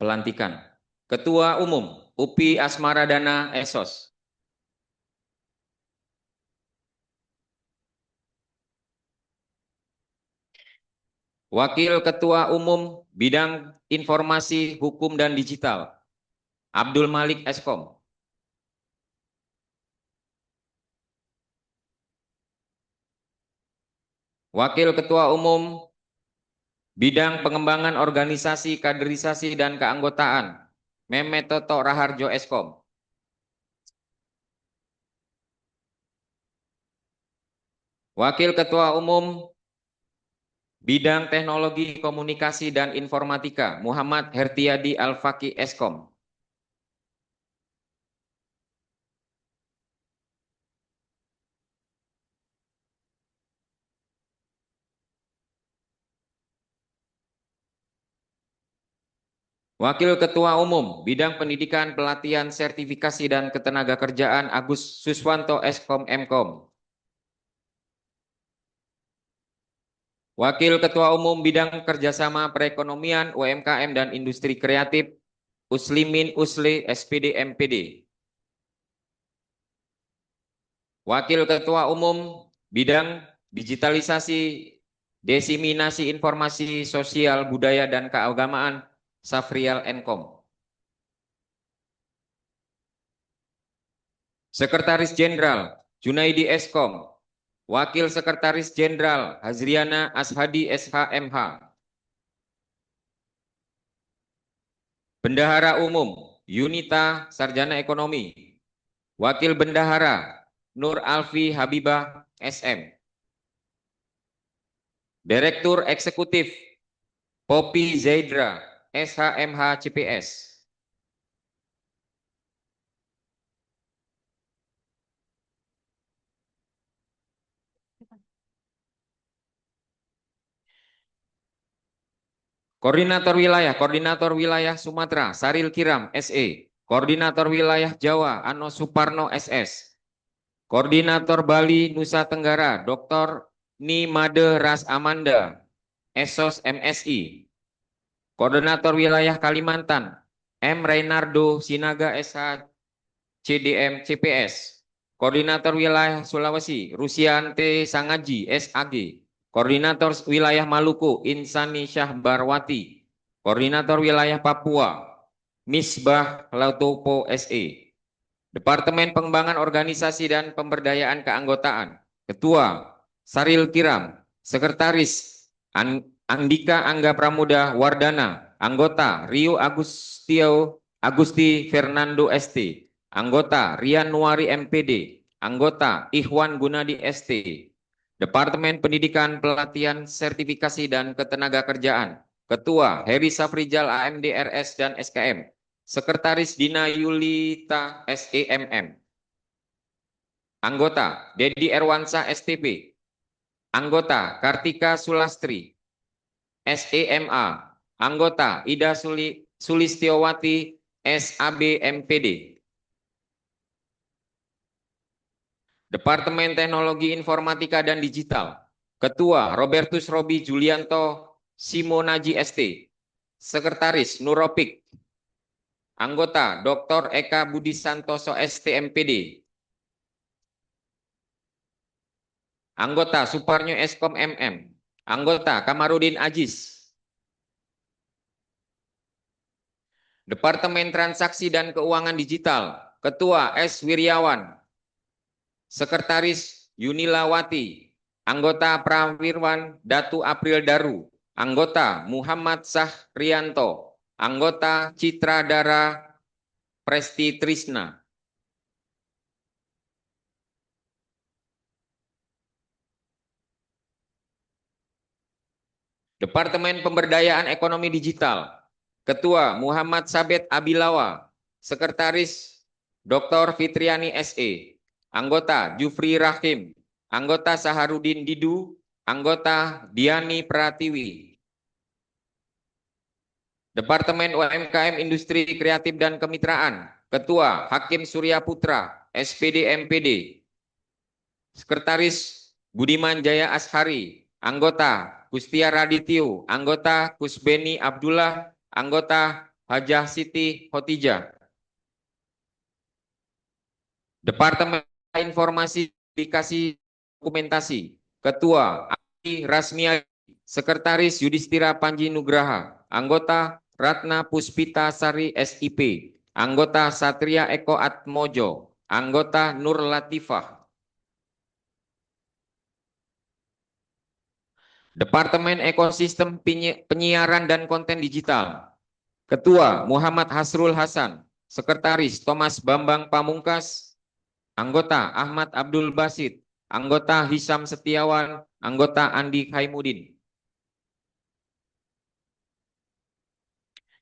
Pelantikan. Ketua Umum UPI Asmaradana Esos. Wakil Ketua Umum Bidang Informasi, Hukum, dan Digital, Abdul Malik Eskom. Wakil Ketua Umum Bidang Pengembangan Organisasi, Kaderisasi, dan Keanggotaan, Mehmet Toto Raharjo Eskom. Wakil Ketua Umum Bidang Teknologi Komunikasi dan Informatika, Muhammad Hertiadi Al-Faqih Eskom. Wakil Ketua Umum Bidang Pendidikan, Pelatihan, Sertifikasi, dan Ketenagakerjaan, Agus Suswanto Eskom Mkom. Wakil Ketua Umum Bidang Kerjasama Perekonomian, UMKM, dan Industri Kreatif, Uslimin Usle SPD MPD. Wakil Ketua Umum Bidang Digitalisasi, Diseminasi Informasi Sosial, Budaya, dan Keagamaan, Safrial Enkom. Sekretaris Jenderal Junaidi Eskom. Wakil Sekretaris Jenderal Hazriana Ashadi SHMH. Bendahara Umum Yunita Sarjana Ekonomi. Wakil Bendahara Nur Alfi Habibah SM. Direktur Eksekutif Poppy Zaidra SHMH CPS. Koordinator Wilayah Sumatera Saril Kiram SE. Koordinator Wilayah Jawa Ano Suparno SS. Koordinator Bali Nusa Tenggara Dr. Nimade Ras Amanda Esos MSI. Koordinator Wilayah Kalimantan M. Reynardo Sinaga SH CDM CPS. Koordinator Wilayah Sulawesi Rusiante Sangaji SAG. Koordinator Wilayah Maluku Insani Syahbarwati. Koordinator Wilayah Papua Misbah Lautopo SE. Departemen Pengembangan Organisasi dan Pemberdayaan Keanggotaan, Ketua Saril Kiram. Sekretaris Andika Angga Pramuda Wardana. Anggota Rio Agusti Fernando ST. Anggota Rian Nuari MPD. Anggota Ikhwan Gunadi ST. Departemen Pendidikan, Pelatihan, Sertifikasi, dan Ketenagakerjaan, Ketua Heri Safrijal AMD RS dan SKM. Sekretaris Dina Yulita SEMM. Anggota Dedi Erwansa STP. Anggota Kartika Sulastri SEMA. Anggota Ida Sulistiowati SAB MPD. Departemen Teknologi Informatika dan Digital, Ketua Robertus Robi Julianto Simonaji ST. Sekretaris Nuropik. Anggota Dr. Eka Budi Santoso ST MPD. Anggota Suparnyo Eskom MM. Anggota Kamarudin Ajis. Departemen Transaksi dan Keuangan Digital, Ketua S. Wiryawan. Sekretaris Yunilawati. Anggota Prawirwan Datu April Daru. Anggota Muhammad Sahrianto. Anggota Citra Dara Presti Trisna. Departemen Pemberdayaan Ekonomi Digital, Ketua Muhammad Sabet Abilawa. Sekretaris Dr. Fitriani SE. Anggota Jufri Rahim. Anggota Saharudin Didu. Anggota Diani Pratiwi. Departemen UMKM Industri Kreatif dan Kemitraan, Ketua Hakim Surya Putra SPD MPD. Sekretaris Budiman Jaya Ashari. Anggota Kustia Radityo. Anggota Kusbeni Abdullah. Anggota Hajah Siti Khotijah. Departemen Informasi Komunikasi Dokumentasi, Ketua Adi Rasmiadi, Sekretaris Yudhistira Panji Nugraha, Anggota Ratna Puspita Sari SIP, Anggota Satria Eko Atmojo, Anggota Nur Latifah. Departemen Ekosistem Penyiaran dan Konten Digital, Ketua Muhammad Hasrul Hasan, Sekretaris Thomas Bambang Pamungkas, Anggota Ahmad Abdul Basit, Anggota Hisam Setiawan, Anggota Andi Khaimuddin.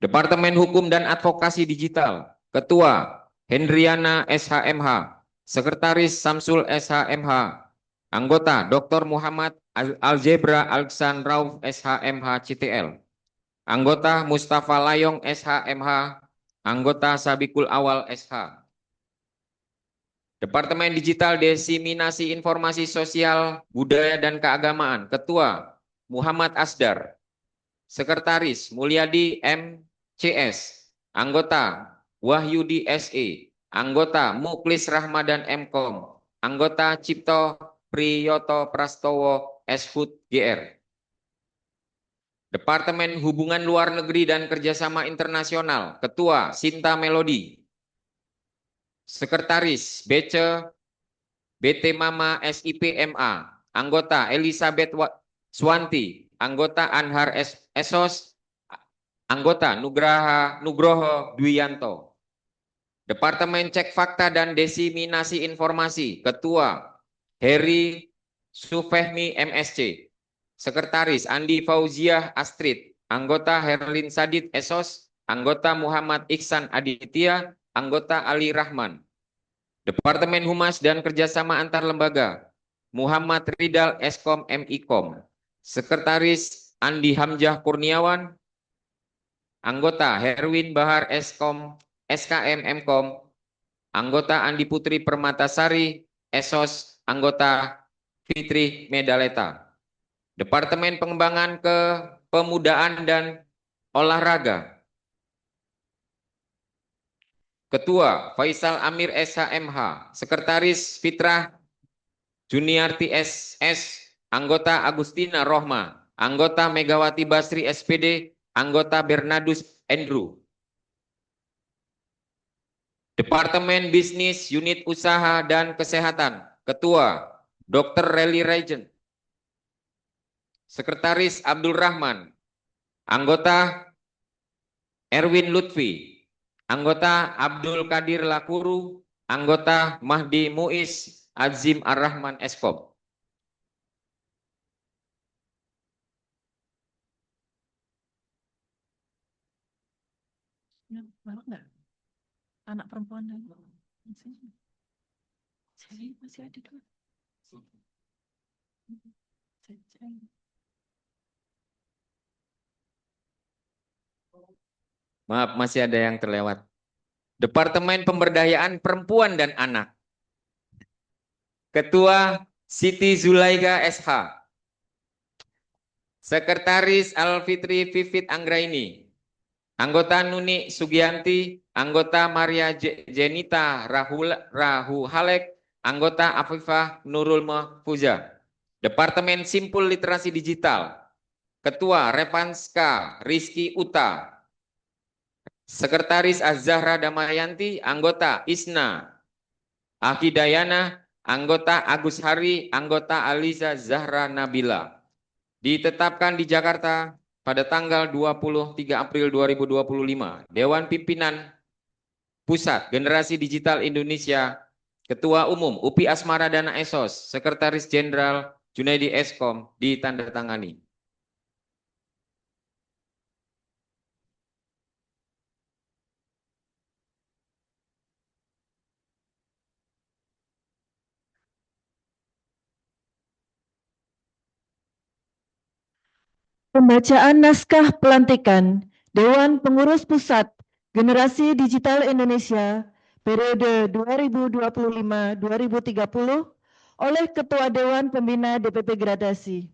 Departemen Hukum dan Advokasi Digital, Ketua Hendriana SHMH, Sekretaris Samsul SHMH, Anggota Dr. Muhammad Aljebra Alksan Rauf SHMH CTL, Anggota Mustafa Layong SHMH, Anggota Sabikul Awal SH. Departemen Digital Diseminasi Informasi Sosial, Budaya dan Keagamaan, Ketua Muhammad Asdar, Sekretaris Mulyadi MCS, Anggota Wahyudi SE, Anggota Muklis Rahmadan MKOM, Anggota Cipto Priyoto Prastowo SHUT GR. Departemen Hubungan Luar Negeri dan Kerjasama Internasional, Ketua Sinta Melodi, Sekretaris BT Mama SIPMA, Anggota Elizabeth Swanti, Anggota Anhar Esos, Anggota Nugroho Dwianto. Departemen Cek Fakta dan Diseminasi Informasi, Ketua Heri Sufehmi MSC, Sekretaris Andi Fauziah Astrid, Anggota Herlin Sadid Esos, Anggota Muhammad Iksan Aditya, Anggota Ali Rahman. Departemen Humas dan Kerjasama Antar Lembaga, Muhammad Ridal Eskom MIKOM, Sekretaris Andi Hamzah Kurniawan, Anggota Herwin Bahar Eskom SKM MKOM, Anggota Andi Putri Permatasari Esos, Anggota Fitri Medaleta. Departemen Pengembangan Kepemudaan dan Olahraga, Ketua Faisal Amir SHMH, Sekretaris Fitrah Juniarti SS, Anggota Agustina Rohma, Anggota Megawati Basri SPD, Anggota Bernardus Andrew. Departemen Bisnis Unit Usaha dan Kesehatan, Ketua Dr. Rally Regent, Sekretaris Abdul Rahman, Anggota Erwin Lutfi, Anggota Abdul Qadir Lakuru, Anggota Mahdi Muiz Azim Ar-Rahman Eskom. Baru enggak? Anak perempuan dan saya masih ada dua. Maaf, masih ada yang terlewat. Departemen Pemberdayaan Perempuan dan Anak, Ketua Siti Zulaika SH, Sekretaris Alfitri Vivit Anggraini, Anggota Nuni Sugianti, Anggota Maria Jenita Rahu Halek, Anggota Afifah Nurul Mahfuza. Departemen Simpul Literasi Digital, Ketua Revanska Rizky Uta, Sekretaris Az-Zahra Damayanti, Anggota Isna Akidayana, Anggota Agus Hari, Anggota Aliza Zahra Nabila. Ditetapkan di Jakarta pada tanggal 23 April 2025, Dewan Pimpinan Pusat Generasi Digital Indonesia, Ketua Umum UPI Asmara Dana Esos, Sekretaris Jenderal Junaidi Eskom ditandatangani. Pembacaan naskah pelantikan Dewan Pengurus Pusat Generasi Digital Indonesia periode 2025-2030 oleh Ketua Dewan Pembina DPP Gradasi.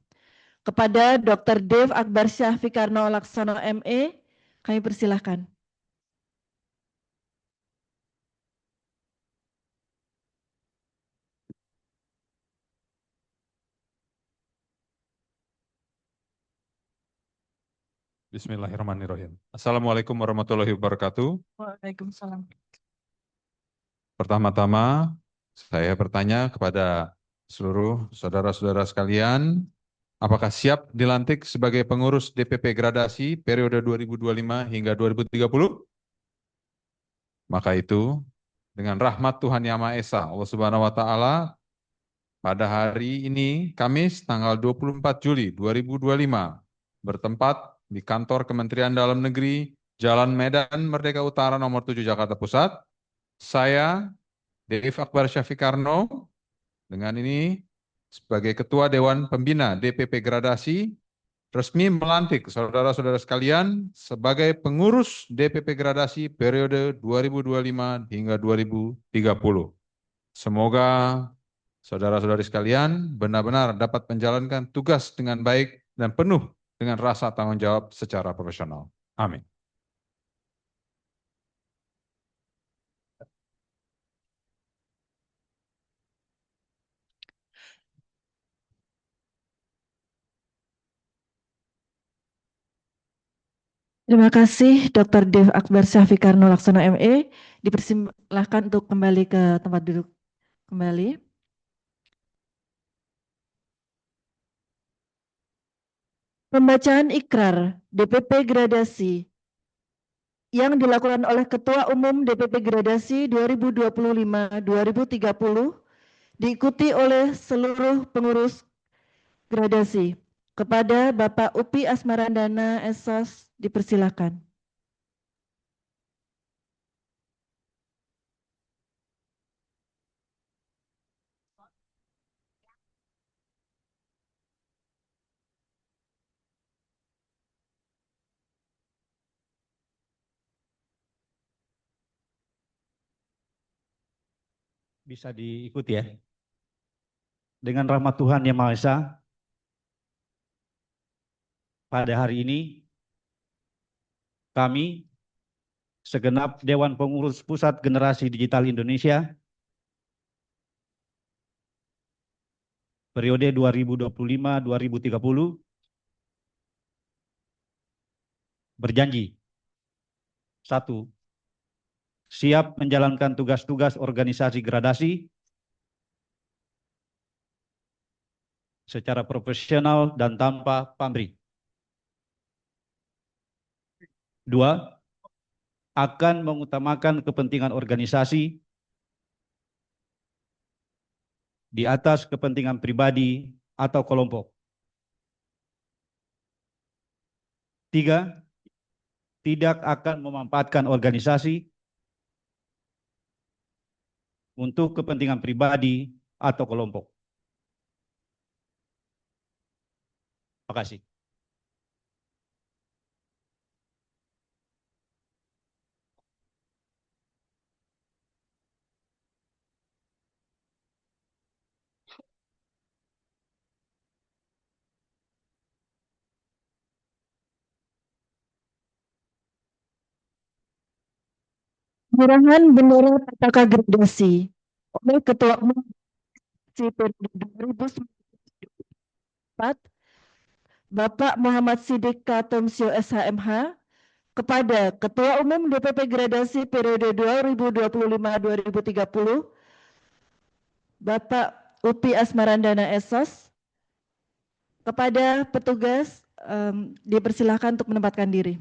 Kepada Dr. Dev Akbar Syah Fikarno Laksono ME, kami persilahkan. Bismillahirrahmanirrahim. Assalamualaikum warahmatullahi wabarakatuh. Waalaikumsalam. Pertama-tama, saya bertanya kepada seluruh saudara-saudara sekalian, apakah siap dilantik sebagai pengurus DPP Gradasi periode 2025 hingga 2030? Maka itu, dengan rahmat Tuhan Yang Maha Esa, Allah Subhanahu wa Ta'ala, pada hari ini, Kamis, tanggal 24 Juli 2025, bertempat di kantor Kementerian Dalam Negeri, Jalan Medan Merdeka Utara nomor 7 Jakarta Pusat, saya, Dev Akbar Syafikarno, dengan ini sebagai Ketua Dewan Pembina DPP Gradasi, resmi melantik saudara-saudara sekalian sebagai pengurus DPP Gradasi periode 2025 hingga 2030. Semoga saudara-saudari sekalian benar-benar dapat menjalankan tugas dengan baik dan penuh dengan rasa tanggung jawab secara profesional. Amin. Terima kasih Dr. Dev Akbar Syafikarno Laksono ME. Dipersilahkan untuk kembali ke tempat duduk kembali. Pembacaan ikrar DPP Gradasi yang dilakukan oleh Ketua Umum DPP Gradasi 2025-2030 diikuti oleh seluruh pengurus gradasi. Kepada Bapak Upi Asmarandana Esos dipersilakan. Bisa diikuti ya. Dengan rahmat Tuhan Yang Maha Esa, pada hari ini kami segenap Dewan Pengurus Pusat Generasi Digital Indonesia periode 2025-2030 berjanji, 1. Siap menjalankan tugas-tugas organisasi gradasi secara profesional dan tanpa pamrih. 2. Akan mengutamakan kepentingan organisasi di atas kepentingan pribadi atau kelompok. 3. Tidak akan memanfaatkan organisasi untuk kepentingan pribadi atau kelompok. Terima kasih. Penyerahan bendera Pustaka Gradasi oleh Ketua Umum periode 2004 Bapak Muhammad Siddiq Katomsyo SHMH kepada Ketua Umum DPP Gradasi periode 2025-2030 Bapak Upi Asmarandana Esos, kepada petugas dipersilahkan untuk menempatkan diri.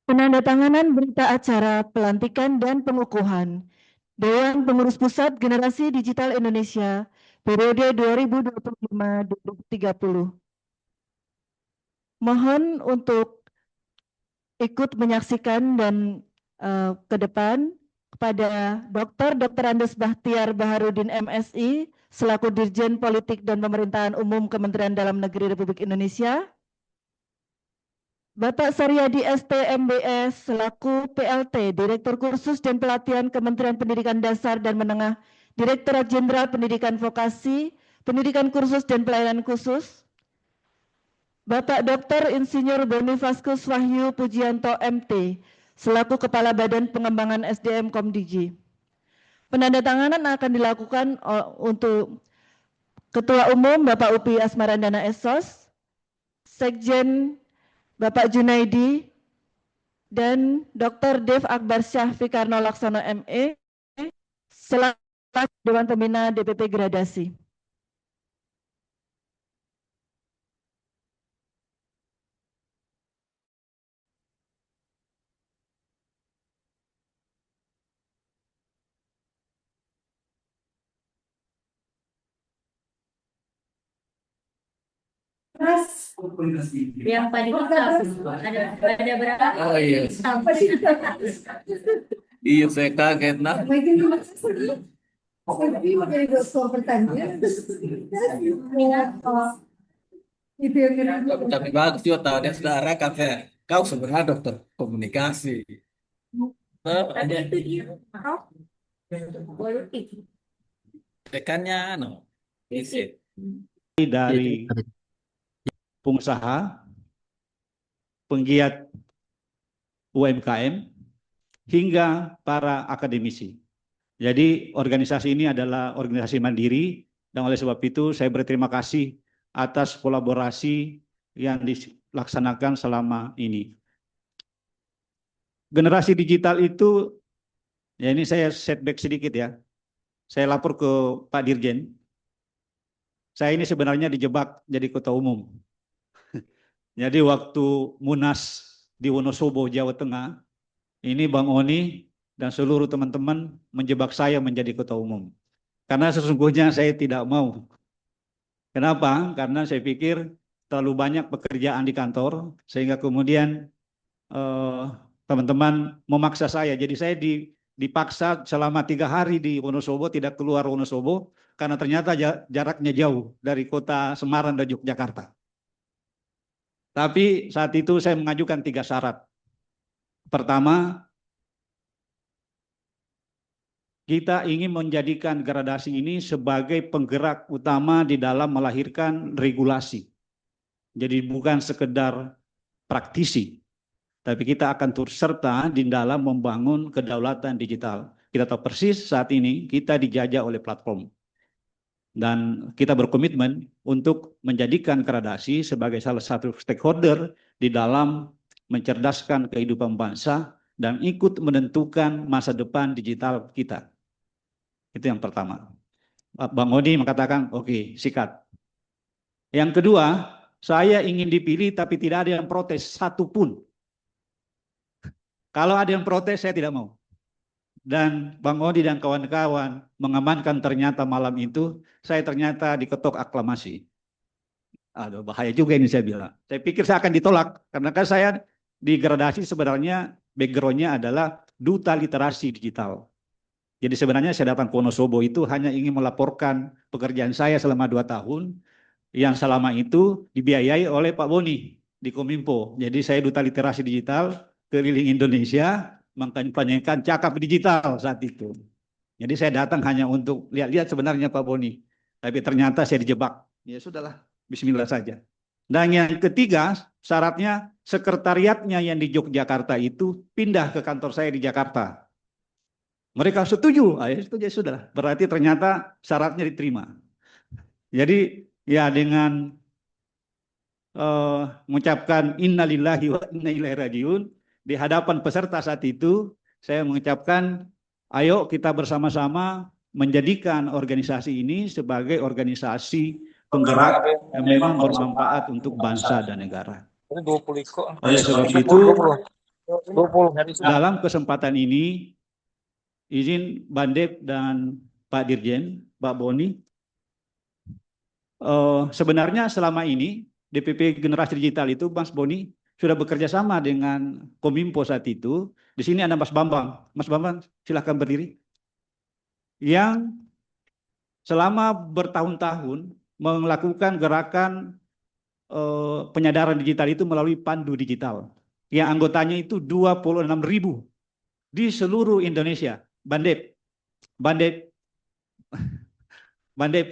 Penandatanganan berita acara pelantikan dan pengukuhan Dewan Pengurus Pusat Generasi Digital Indonesia periode 2025-2030. Mohon untuk ikut menyaksikan dan ke depan kepada Dr. Andes Bahtiar Baharudin MSI selaku Dirjen Politik dan Pemerintahan Umum Kementerian Dalam Negeri Republik Indonesia. Bapak Saryadi ST MBS selaku PLT Direktur Kursus dan Pelatihan Kementerian Pendidikan Dasar dan Menengah, Direktorat Jenderal Pendidikan Vokasi, Pendidikan Kursus dan Pelayanan Khusus. Bapak Dr. Insinyur Bonifaskus Wahyu Pujianto MT selaku Kepala Badan Pengembangan SDM Komdigi. Penandatanganan akan dilakukan untuk Ketua Umum Bapak Upi Asmarandana Esos, Sekjen Bapak Junaidi, dan Dr. Dev Akbar Syah Fikarno Laksono ME selaku Dewan Pembina DPP Gradasi. Yang tadi ada berapa? Oh iya. Iya saya kaget nah. Tapi bagus juga tahu dia saudara katanya kau sebenarnya dokter komunikasi. Tadi itu dia. Dekannya no. Isi. Dari pengusaha, penggiat UMKM, hingga para akademisi. Jadi organisasi ini adalah organisasi mandiri dan oleh sebab itu saya berterima kasih atas kolaborasi yang dilaksanakan selama ini. Generasi digital itu, ya ini saya setback sedikit ya. Saya lapor ke Pak Dirjen. Saya ini sebenarnya dijebak jadi ketua umum. Jadi waktu Munas di Wonosobo, Jawa Tengah, ini Bang Oni dan seluruh teman-teman menjebak saya menjadi ketua umum. Karena sesungguhnya saya tidak mau. Kenapa? Karena saya pikir terlalu banyak pekerjaan di kantor, sehingga kemudian teman-teman memaksa saya. Jadi saya dipaksa selama 3 hari di Wonosobo, tidak keluar Wonosobo, karena ternyata jaraknya jauh dari kota Semarang dan Yogyakarta. Tapi saat itu saya mengajukan 3 syarat. Pertama, kita ingin menjadikan gradasi ini sebagai penggerak utama di dalam melahirkan regulasi. Jadi bukan sekedar praktisi, tapi kita akan turut serta di dalam membangun kedaulatan digital. Kita tahu persis saat ini kita dijajah oleh platform. Dan kita berkomitmen untuk menjadikan gradasi sebagai salah satu stakeholder di dalam mencerdaskan kehidupan bangsa dan ikut menentukan masa depan digital kita. Itu yang pertama. Bang Odi mengatakan, oke, sikat. Yang kedua, saya ingin dipilih tapi tidak ada yang protes satupun. Kalau ada yang protes, saya tidak mau. Dan Bang Odi dan kawan-kawan mengamankan ternyata malam itu, saya ternyata diketok aklamasi. Aduh, bahaya juga ini saya bilang. Saya pikir saya akan ditolak, karena kan saya di gradasi sebenarnya background-nya adalah duta literasi digital. Jadi sebenarnya saya datang ke Wonosobo itu hanya ingin melaporkan pekerjaan saya selama 2 tahun, yang selama itu dibiayai oleh Pak Boni di Kominfo. Jadi saya duta literasi digital keliling Indonesia, mengkampanyekan cakap digital saat itu. Jadi saya datang hanya untuk lihat-lihat sebenarnya Pak Boni. Tapi ternyata saya dijebak. Ya sudahlah, bismillah saja. Dan yang ketiga, syaratnya sekretariatnya yang di Yogyakarta itu pindah ke kantor saya di Jakarta. Mereka setuju, ya setuju, sudah. Berarti ternyata syaratnya diterima. Jadi ya dengan mengucapkan innalillahi wa inna ilaihi rajiun, di hadapan peserta saat itu, saya mengucapkan, ayo kita bersama-sama menjadikan organisasi ini sebagai organisasi penggerak yang memang bermanfaat untuk bangsa dan negara. Oleh sebab itu, dalam kesempatan ini, izin Bandep dan Pak Dirjen, Pak Boni, sebenarnya selama ini DPP Generasi Digital itu, Mas Boni, sudah bekerja sama dengan Kominfo saat itu. Di sini ada Mas Bambang. Mas Bambang, silakan berdiri. Yang selama bertahun-tahun melakukan gerakan penyadaran digital itu melalui Pandu Digital. Yang anggotanya itu 26.000 di seluruh Indonesia. Bandep,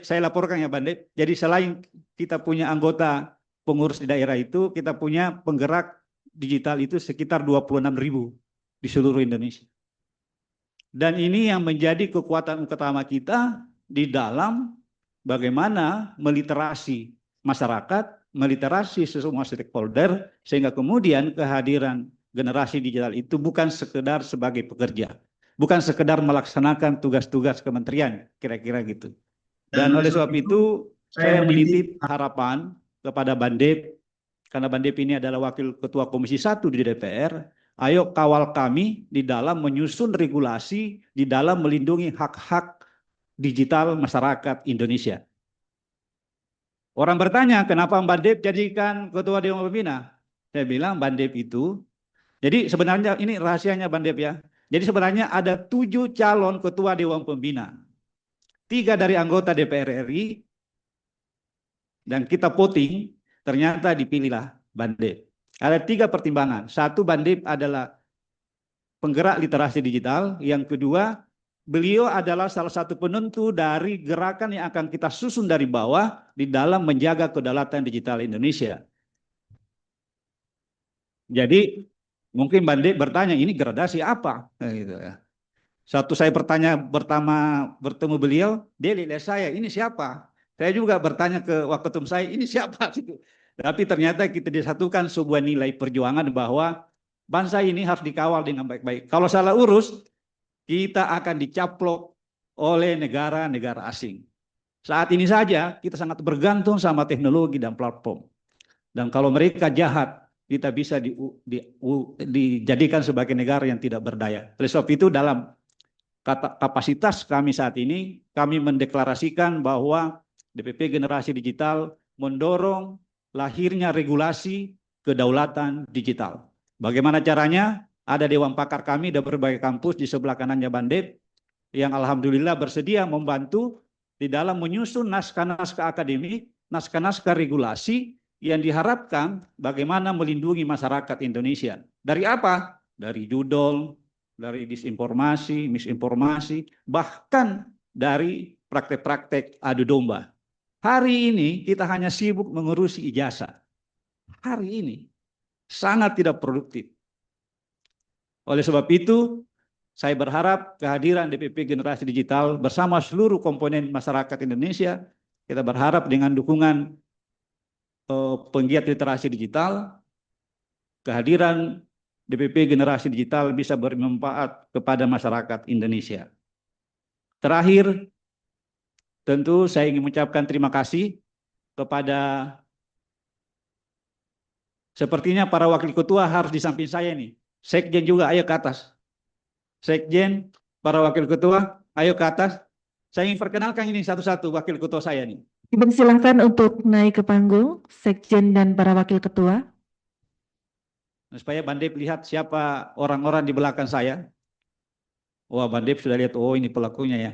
saya laporkan ya Bandep. Jadi selain kita punya anggota pengurus di daerah itu, kita punya penggerak digital itu sekitar 26.000 di seluruh Indonesia. Dan ini yang menjadi kekuatan utama kita di dalam bagaimana meliterasi masyarakat, meliterasi semua stakeholder, sehingga kemudian kehadiran generasi digital itu bukan sekedar sebagai pekerja, bukan sekedar melaksanakan tugas-tugas kementerian, kira-kira gitu. Dan oleh sebab itu, saya menitip harapan kepada Bandep, karena Bandep ini adalah Wakil Ketua Komisi 1 di DPR, ayo kawal kami di dalam menyusun regulasi, di dalam melindungi hak-hak digital masyarakat Indonesia. Orang bertanya, kenapa Bandep jadikan Ketua Dewan Pembina? Saya bilang Bandep itu, jadi sebenarnya ini rahasianya Bandep ya, jadi sebenarnya ada 7 calon Ketua Dewan Pembina. 3 dari anggota DPR RI, dan kita voting, ternyata dipilihlah Bandep. Ada 3 pertimbangan. 1, Bandep adalah penggerak literasi digital. Yang kedua, beliau adalah salah satu penentu dari gerakan yang akan kita susun dari bawah di dalam menjaga kedaulatan digital Indonesia. Jadi mungkin Bandep bertanya, ini gradasi apa? Gitu ya. Satu saya pertama bertemu beliau, dia lihat saya, ini siapa? Saya juga bertanya ke waketum saya, ini siapa? Tapi ternyata kita disatukan sebuah nilai perjuangan bahwa bangsa ini harus dikawal dengan baik-baik. Kalau salah urus, kita akan dicaplok oleh negara-negara asing. Saat ini saja kita sangat bergantung sama teknologi dan platform. Dan kalau mereka jahat, kita bisa dijadikan sebagai negara yang tidak berdaya. Oleh sebab itu dalam kapasitas kami saat ini, kami mendeklarasikan bahwa DPP Generasi Digital mendorong lahirnya regulasi kedaulatan digital. Bagaimana caranya? Ada Dewan Pakar kami dari berbagai kampus di sebelah kanannya Bandep, yang alhamdulillah bersedia membantu di dalam menyusun naskah-naskah akademik, naskah-naskah regulasi yang diharapkan bagaimana melindungi masyarakat Indonesia. Dari apa? Dari judul, dari disinformasi, misinformasi, bahkan dari praktek-praktek adu domba. Hari ini kita hanya sibuk mengurusi ijazah. Hari ini sangat tidak produktif. Oleh sebab itu, saya berharap kehadiran DPP Generasi Digital bersama seluruh komponen masyarakat Indonesia, kita berharap dengan dukungan penggiat literasi digital, kehadiran DPP Generasi Digital bisa bermanfaat kepada masyarakat Indonesia. Terakhir, tentu saya ingin mengucapkan terima kasih kepada, sepertinya para wakil ketua harus di samping saya nih. Sekjen juga, ayo ke atas. Sekjen, para wakil ketua, ayo ke atas. Saya ingin perkenalkan ini satu-satu wakil ketua saya nih. Dipersilahkan untuk naik ke panggung, Sekjen dan para wakil ketua. Supaya Bandep lihat siapa orang-orang di belakang saya. Wah, Bandep sudah lihat, oh ini pelakunya ya.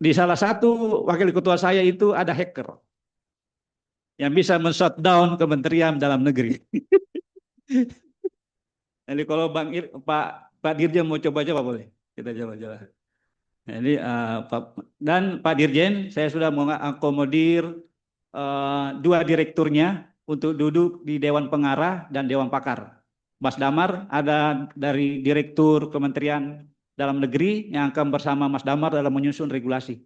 Di salah satu wakil ketua saya itu ada hacker yang bisa men-shutdown Kementerian Dalam Negeri. Jadi kalau Pak Dirjen mau coba-coba boleh, kita coba-coba. Jadi dan Pak Dirjen, saya sudah mengakomodir 2 direkturnya untuk duduk di Dewan Pengarah dan Dewan Pakar. Mas Damar ada dari Direktur Kementerian Dalam Negeri yang akan bersama Mas Damar dalam menyusun regulasi.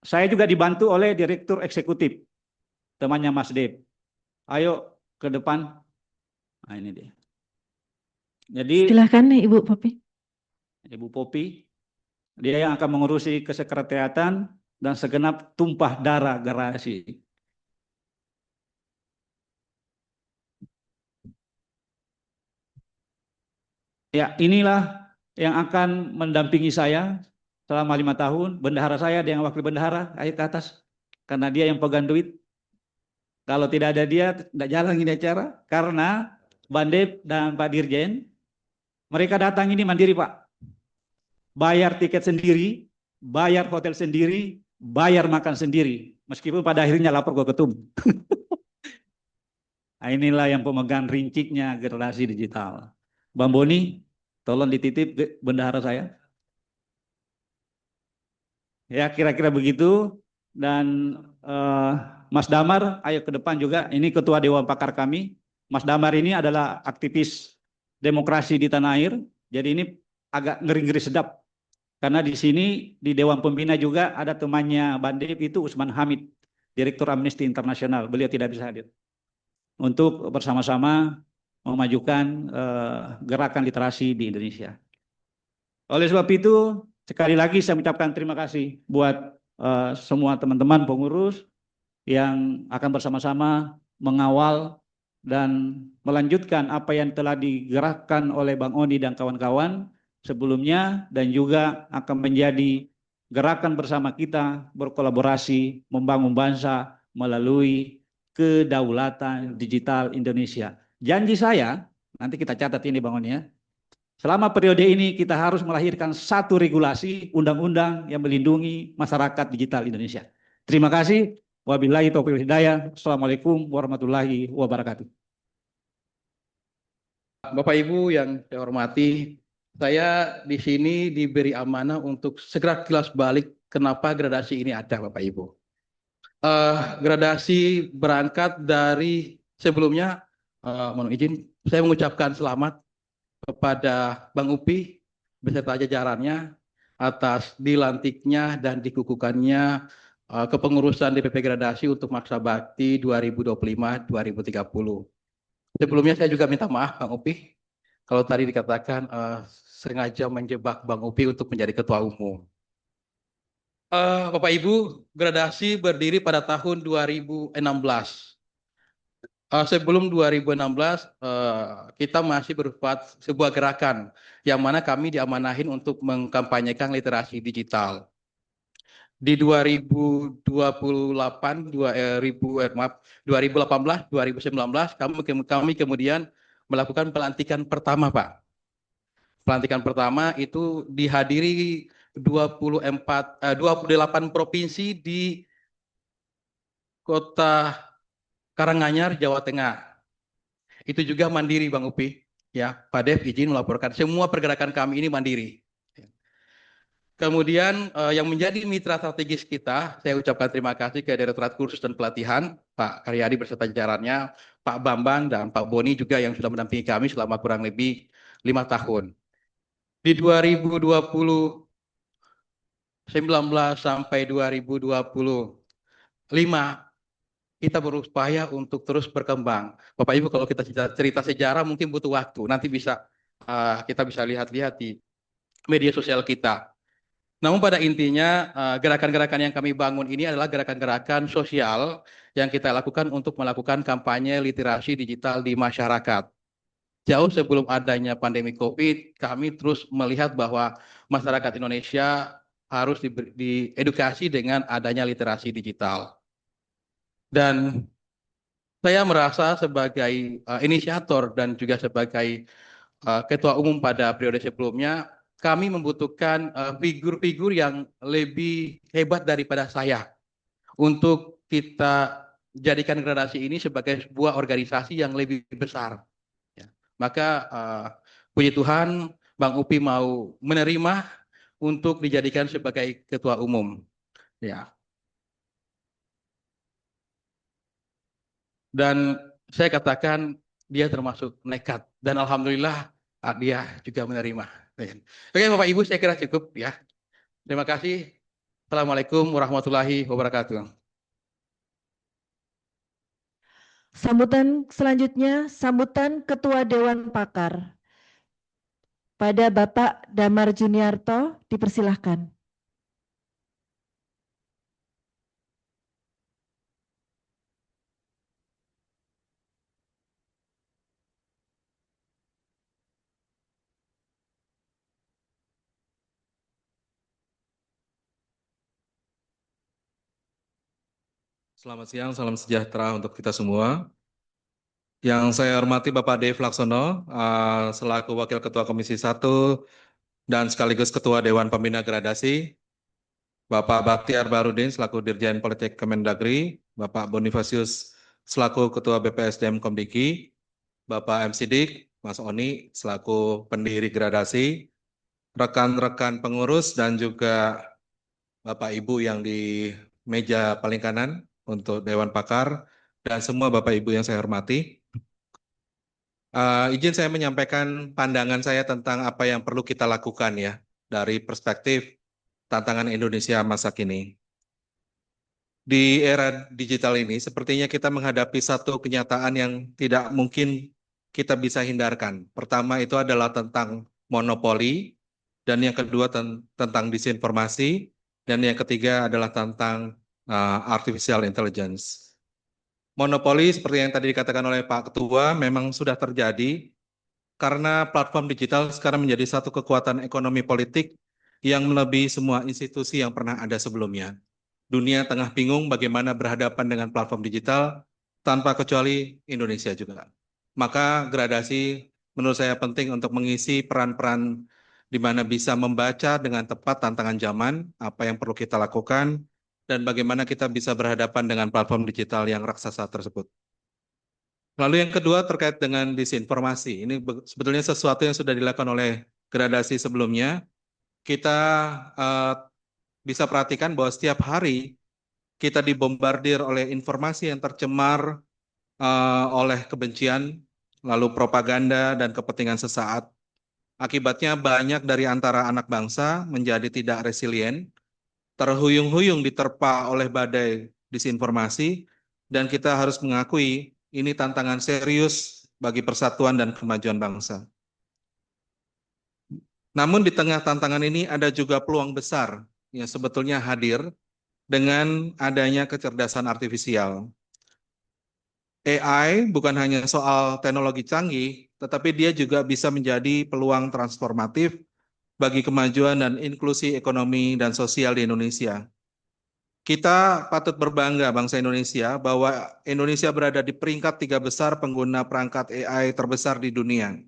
Saya juga dibantu oleh Direktur Eksekutif, temannya Mas Dep. Ayo ke depan. Nah, ini dia. Jadi Silahkan Ibu Popi. Ibu Popi, dia yang akan mengurusi kesekretariatan dan segenap tumpah darah garasi. Ya, inilah yang akan mendampingi saya selama 5 tahun. Bendahara saya, dia yang wakil bendahara, ayo ke atas. Karena dia yang pegang duit. Kalau tidak ada dia, tidak jalan ini acara. Karena Bandep dan Pak Dirjen, mereka datang ini mandiri Pak. Bayar tiket sendiri, bayar hotel sendiri, bayar makan sendiri. Meskipun pada akhirnya lapor ke ketum. Nah, inilah yang pemegang rinciknya generasi digital. Bang Boni, tolong dititip bendahara saya. Ya, kira-kira begitu. Dan Mas Damar, ayo ke depan juga. Ini ketua Dewan Pakar kami. Mas Damar ini adalah aktivis demokrasi di tanah air. Jadi ini agak ngeri-ngeri sedap. Karena di sini di Dewan Pembina juga ada temannya Bandep itu Usman Hamid, Direktur Amnesty Internasional. Beliau tidak bisa hadir. Untuk bersama-sama memajukan gerakan literasi di Indonesia. Oleh sebab itu, sekali lagi saya mengucapkan terima kasih buat semua teman-teman pengurus yang akan bersama-sama mengawal dan melanjutkan apa yang telah digerakkan oleh Bang Oni dan kawan-kawan sebelumnya, dan juga akan menjadi gerakan bersama kita berkolaborasi membangun bangsa melalui kedaulatan digital Indonesia. Janji saya, nanti kita catat ini Bang Oni ya, selama periode ini kita harus melahirkan satu regulasi undang-undang yang melindungi masyarakat digital Indonesia. Terima kasih. Wabillahi taufiq wal hidayah. Assalamualaikum warahmatullahi wabarakatuh. Bapak Ibu yang saya hormati, saya di sini diberi amanah untuk segera kilas balik kenapa gradasi ini ada, Bapak Ibu. Gradasi berangkat dari sebelumnya, mohon izin, saya mengucapkan selamat kepada Bang Upi beserta jajarannya atas dilantiknya dan dikukuhkannya kepengurusan DPP Gradasi untuk masa bakti 2025-2030. Sebelumnya saya juga minta maaf Bang Upi, kalau tadi dikatakan sengaja menjebak Bang Upi untuk menjadi ketua umum. Bapak Ibu, gradasi berdiri pada tahun 2016. Sebelum 2016, kita masih berbuat sebuah gerakan yang mana kami diamanahin untuk mengkampanyekan literasi digital. Di 2018, 2019, kami kemudian melakukan pelantikan pertama, Pak. Pelantikan pertama itu dihadiri 28 provinsi di Kota Karanganyar, Jawa Tengah. Itu juga mandiri, Bang Upi. Ya, Pak Dev izin melaporkan semua pergerakan kami ini mandiri. Kemudian yang menjadi mitra strategis kita, saya ucapkan terima kasih ke Direktorat Kursus dan Pelatihan, Pak Karyadi beserta jajarannya, Pak Bambang dan Pak Boni juga yang sudah mendampingi kami selama kurang lebih 5 tahun. Di 2020 19 sampai 2025 kita berupaya untuk terus berkembang. Bapak Ibu, kalau kita cerita sejarah mungkin butuh waktu. Nanti kita bisa lihat-lihat di media sosial kita. Namun pada intinya gerakan-gerakan yang kami bangun ini adalah gerakan-gerakan sosial yang kita lakukan untuk melakukan kampanye literasi digital di masyarakat. Jauh sebelum adanya pandemi COVID, kami terus melihat bahwa masyarakat Indonesia harus diedukasi dengan adanya literasi digital. Dan saya merasa sebagai inisiator dan juga sebagai ketua umum pada periode sebelumnya, kami membutuhkan figur-figur yang lebih hebat daripada saya untuk kita jadikan gradasi ini sebagai sebuah organisasi yang lebih besar. Ya. Maka puji Tuhan, Bang Upi mau menerima untuk dijadikan sebagai ketua umum. Ya. Dan saya katakan dia termasuk nekat dan alhamdulillah dia juga menerima. Oke Bapak Ibu, saya kira cukup ya. Terima kasih. Assalamualaikum warahmatullahi wabarakatuh. Sambutan selanjutnya, sambutan Ketua Dewan Pakar. Pada Bapak Damar Juniarto, dipersilahkan. Selamat siang, salam sejahtera untuk kita semua. Yang saya hormati Bapak Dev Laksono, selaku Wakil Ketua Komisi 1 dan sekaligus Ketua Dewan Pembina Gradasi, Bapak Baktiar Barudin selaku Dirjen Politik Kemendagri, Bapak Bonifasius selaku Ketua BPSDM Komdiki, Bapak M. Sidik, Mas Oni selaku pendiri gradasi, rekan-rekan pengurus dan juga Bapak Ibu yang di meja paling kanan untuk Dewan Pakar, dan semua Bapak Ibu yang saya hormati. Izin saya menyampaikan pandangan saya tentang apa yang perlu kita lakukan ya, dari perspektif tantangan Indonesia masa kini. Di era digital ini, sepertinya kita menghadapi satu kenyataan yang tidak mungkin kita bisa hindarkan. Pertama itu adalah tentang monopoli, dan yang kedua tentang disinformasi, dan yang ketiga adalah tentang artificial intelligence. Monopoli seperti yang tadi dikatakan oleh Pak Ketua memang sudah terjadi karena platform digital sekarang menjadi satu kekuatan ekonomi politik yang melebihi semua institusi yang pernah ada sebelumnya. Dunia tengah bingung bagaimana berhadapan dengan platform digital tanpa kecuali Indonesia juga. Maka gradasi menurut saya penting untuk mengisi peran-peran di mana bisa membaca dengan tepat tantangan zaman, apa yang perlu kita lakukan, dan bagaimana kita bisa berhadapan dengan platform digital yang raksasa tersebut. Lalu yang kedua terkait dengan disinformasi. Ini sebetulnya sesuatu yang sudah dilakukan oleh gradasi sebelumnya. Kita bisa perhatikan bahwa setiap hari kita dibombardir oleh informasi yang tercemar oleh kebencian, lalu propaganda dan kepentingan sesaat. Akibatnya banyak dari antara anak bangsa menjadi tidak resilient, terhuyung-huyung diterpa oleh badai disinformasi, dan kita harus mengakui ini tantangan serius bagi persatuan dan kemajuan bangsa. Namun di tengah tantangan ini ada juga peluang besar yang sebetulnya hadir dengan adanya kecerdasan artifisial. AI bukan hanya soal teknologi canggih, tetapi dia juga bisa menjadi peluang transformatif bagi kemajuan dan inklusi ekonomi dan sosial di Indonesia. Kita patut berbangga bangsa Indonesia bahwa Indonesia berada di peringkat 3 besar pengguna perangkat AI terbesar di dunia.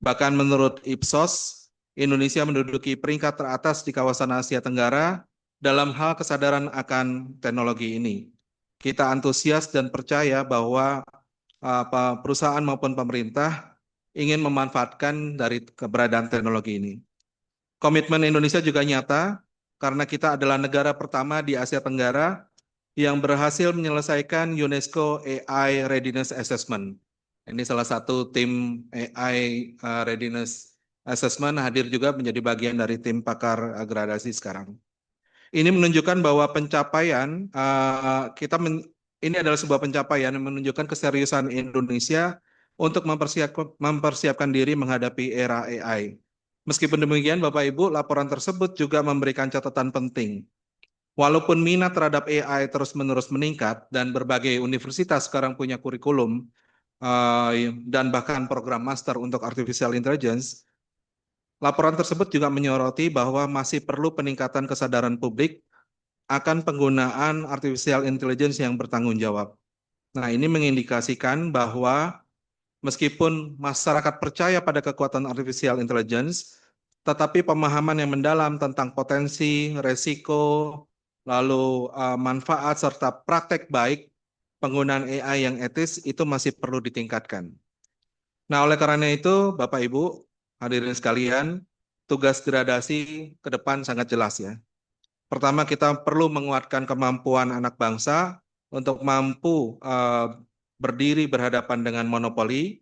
Bahkan menurut Ipsos, Indonesia menduduki peringkat teratas di kawasan Asia Tenggara dalam hal kesadaran akan teknologi ini. Kita antusias dan percaya bahwa perusahaan maupun pemerintah ingin memanfaatkan dari keberadaan teknologi ini. Komitmen Indonesia juga nyata karena kita adalah negara pertama di Asia Tenggara yang berhasil menyelesaikan UNESCO AI Readiness Assessment. Ini salah satu tim AI Readiness Assessment hadir juga menjadi bagian dari tim pakar gradasi sekarang. Ini menunjukkan bahwa pencapaian ini adalah sebuah pencapaian yang menunjukkan keseriusan Indonesia untuk mempersiapkan diri menghadapi era AI. Meskipun demikian, Bapak Ibu, laporan tersebut juga memberikan catatan penting. Walaupun minat terhadap AI terus-menerus meningkat dan berbagai universitas sekarang punya kurikulum dan bahkan program master untuk artificial intelligence, laporan tersebut juga menyoroti bahwa masih perlu peningkatan kesadaran publik akan penggunaan artificial intelligence yang bertanggung jawab. Nah, ini mengindikasikan bahwa meskipun masyarakat percaya pada kekuatan artificial intelligence, tetapi pemahaman yang mendalam tentang potensi, resiko, lalu manfaat serta praktek baik penggunaan AI yang etis itu masih perlu ditingkatkan. Nah, oleh karena itu, Bapak Ibu, hadirin sekalian, tugas gradasi ke depan sangat jelas ya. Pertama, kita perlu menguatkan kemampuan anak bangsa untuk mampu berdiri berhadapan dengan monopoli.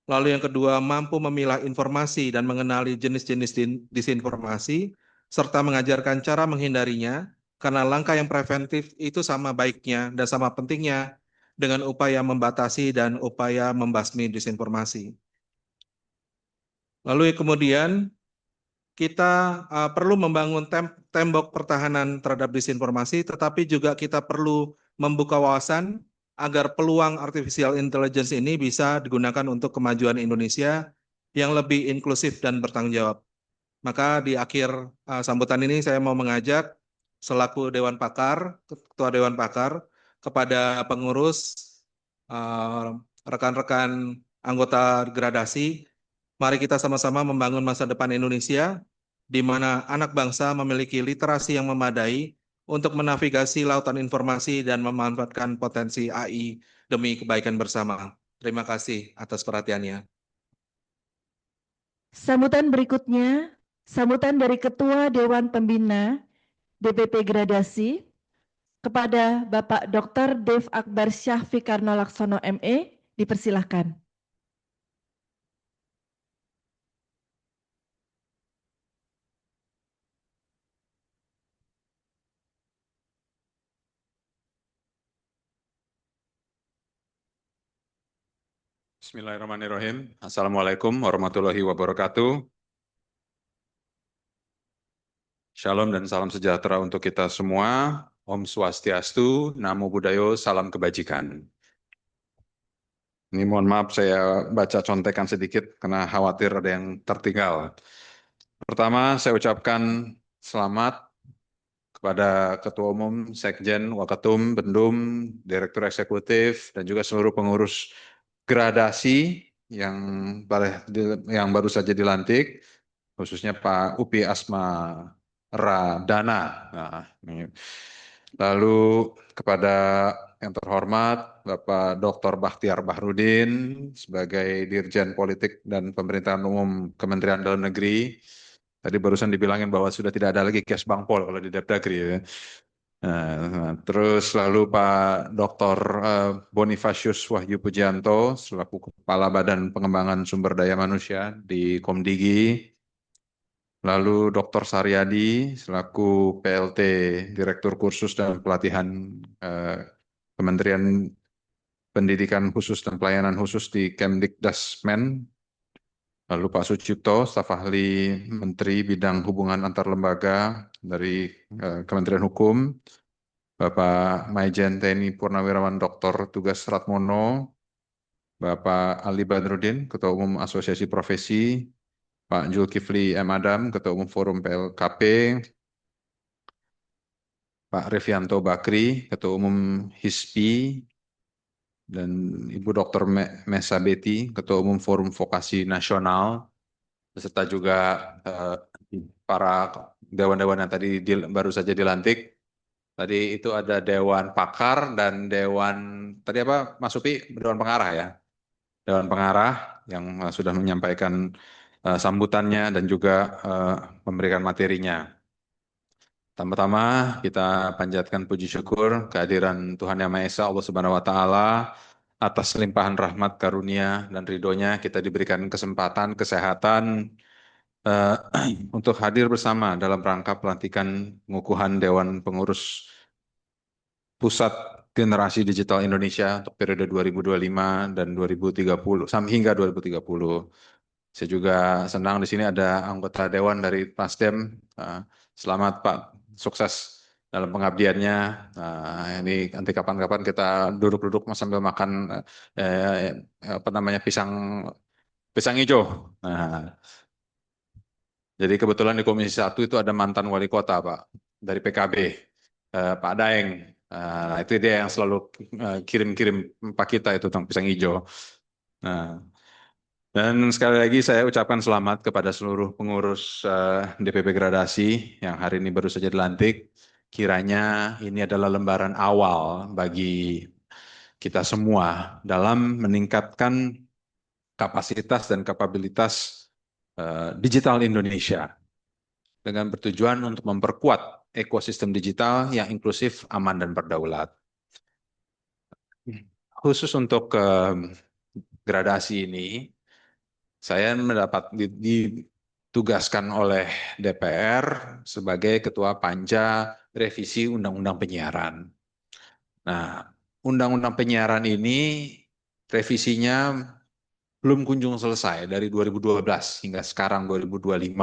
Lalu yang kedua, mampu memilah informasi dan mengenali jenis-jenis disinformasi, serta mengajarkan cara menghindarinya karena langkah yang preventif itu sama baiknya dan sama pentingnya dengan upaya membatasi dan upaya membasmi disinformasi. Lalu kemudian kita perlu membangun tembok pertahanan terhadap disinformasi, tetapi juga kita perlu membuka wawasan agar peluang artificial intelligence ini bisa digunakan untuk kemajuan Indonesia yang lebih inklusif dan bertanggung jawab. Maka di akhir sambutan ini saya mau mengajak selaku Dewan Pakar, Ketua Dewan Pakar, kepada pengurus, rekan-rekan anggota gradasi, mari kita sama-sama membangun masa depan Indonesia, di mana anak bangsa memiliki literasi yang memadai untuk menavigasi lautan informasi dan memanfaatkan potensi AI demi kebaikan bersama. Terima kasih atas perhatiannya. Sambutan berikutnya, sambutan dari Ketua Dewan Pembina DPP Gradasi kepada Bapak Dr. Dev Akbar Syahfikarno Laksono ME, dipersilahkan. Bismillahirrahmanirrahim. Assalamualaikum warahmatullahi wabarakatuh. Shalom dan salam sejahtera untuk kita semua. Om Swastiastu, Namo Buddhaya, salam kebajikan. Ini mohon maaf saya baca contekan sedikit karena khawatir ada yang tertinggal. Pertama, saya ucapkan selamat kepada Ketua Umum, Sekjen, Waketum, Bendum, Direktur Eksekutif, dan juga seluruh pengurus gradasi yang baru saja dilantik, khususnya Pak Upi Asma Radana. Nah, lalu kepada yang terhormat Bapak Dr. Bakhtiar Bahrudin sebagai Dirjen Politik dan Pemerintahan Umum Kementerian Dalam Negeri. Tadi barusan dibilangin bahwa sudah tidak ada lagi Kes Bangpol kalau di Depdagri ya. Terus lalu Pak Dr. Bonifacius Wahyu Pujianto selaku Kepala Badan Pengembangan Sumber Daya Manusia di Komdigi. Lalu Dr. Saryadi selaku PLT Direktur Kursus dan Pelatihan Kementerian Pendidikan Khusus dan Pelayanan Khusus di Kemdikdasmen. Lalu Pak Sucipto, staf ahli Menteri Bidang Hubungan Antar Lembaga dari Kementerian Hukum. Bapak Maijen TNI Purnawirawan Dr. Tugas Ratmono. Bapak Ali Badrudin, Ketua Umum Asosiasi Profesi. Pak Zulkifli M. Adam, Ketua Umum Forum PLKP, Pak Revianto Bakri, Ketua Umum HISPI, dan Ibu Dr. Mesa Betty, Ketua Umum Forum Vokasi Nasional, beserta juga para dewan-dewan yang tadi baru saja dilantik. Tadi itu ada Dewan Pakar dan Dewan, tadi apa Mas Upi? Dewan Pengarah ya? Dewan Pengarah yang sudah menyampaikan sambutannya dan juga memberikan materinya. Pertama-tama kita panjatkan puji syukur kehadiran Tuhan Yang Maha Esa Allah Subhanahu wa Ta'ala atas limpahan rahmat karunia dan ridhonya kita diberikan kesempatan, kesehatan untuk hadir bersama dalam rangka pelantikan pengukuhan Dewan Pengurus Pusat Generasi Digital Indonesia untuk periode 2025 dan 2030 sampai hingga 2030. Saya juga senang di sini ada anggota Dewan dari Nasdem. Selamat Pak, sukses dalam pengabdiannya. Ini nanti kapan-kapan kita duduk-duduk sambil makan pisang hijau. Jadi kebetulan di Komisi 1 itu ada mantan wali kota Pak dari PKB, Pak Daeng. Itu dia yang selalu kirim-kirim Pak kita itu tentang pisang hijau. Dan sekali lagi saya ucapkan selamat kepada seluruh pengurus DPP Gradasi yang hari ini baru saja dilantik. Kiranya ini adalah lembaran awal bagi kita semua dalam meningkatkan kapasitas dan kapabilitas digital Indonesia dengan bertujuan untuk memperkuat ekosistem digital yang inklusif, aman, dan berdaulat. Khusus untuk gradasi ini, saya mendapat ditugaskan oleh DPR sebagai Ketua Panja Revisi Undang-Undang Penyiaran. Nah, Undang-Undang Penyiaran ini revisinya belum kunjung selesai dari 2012 hingga sekarang 2025.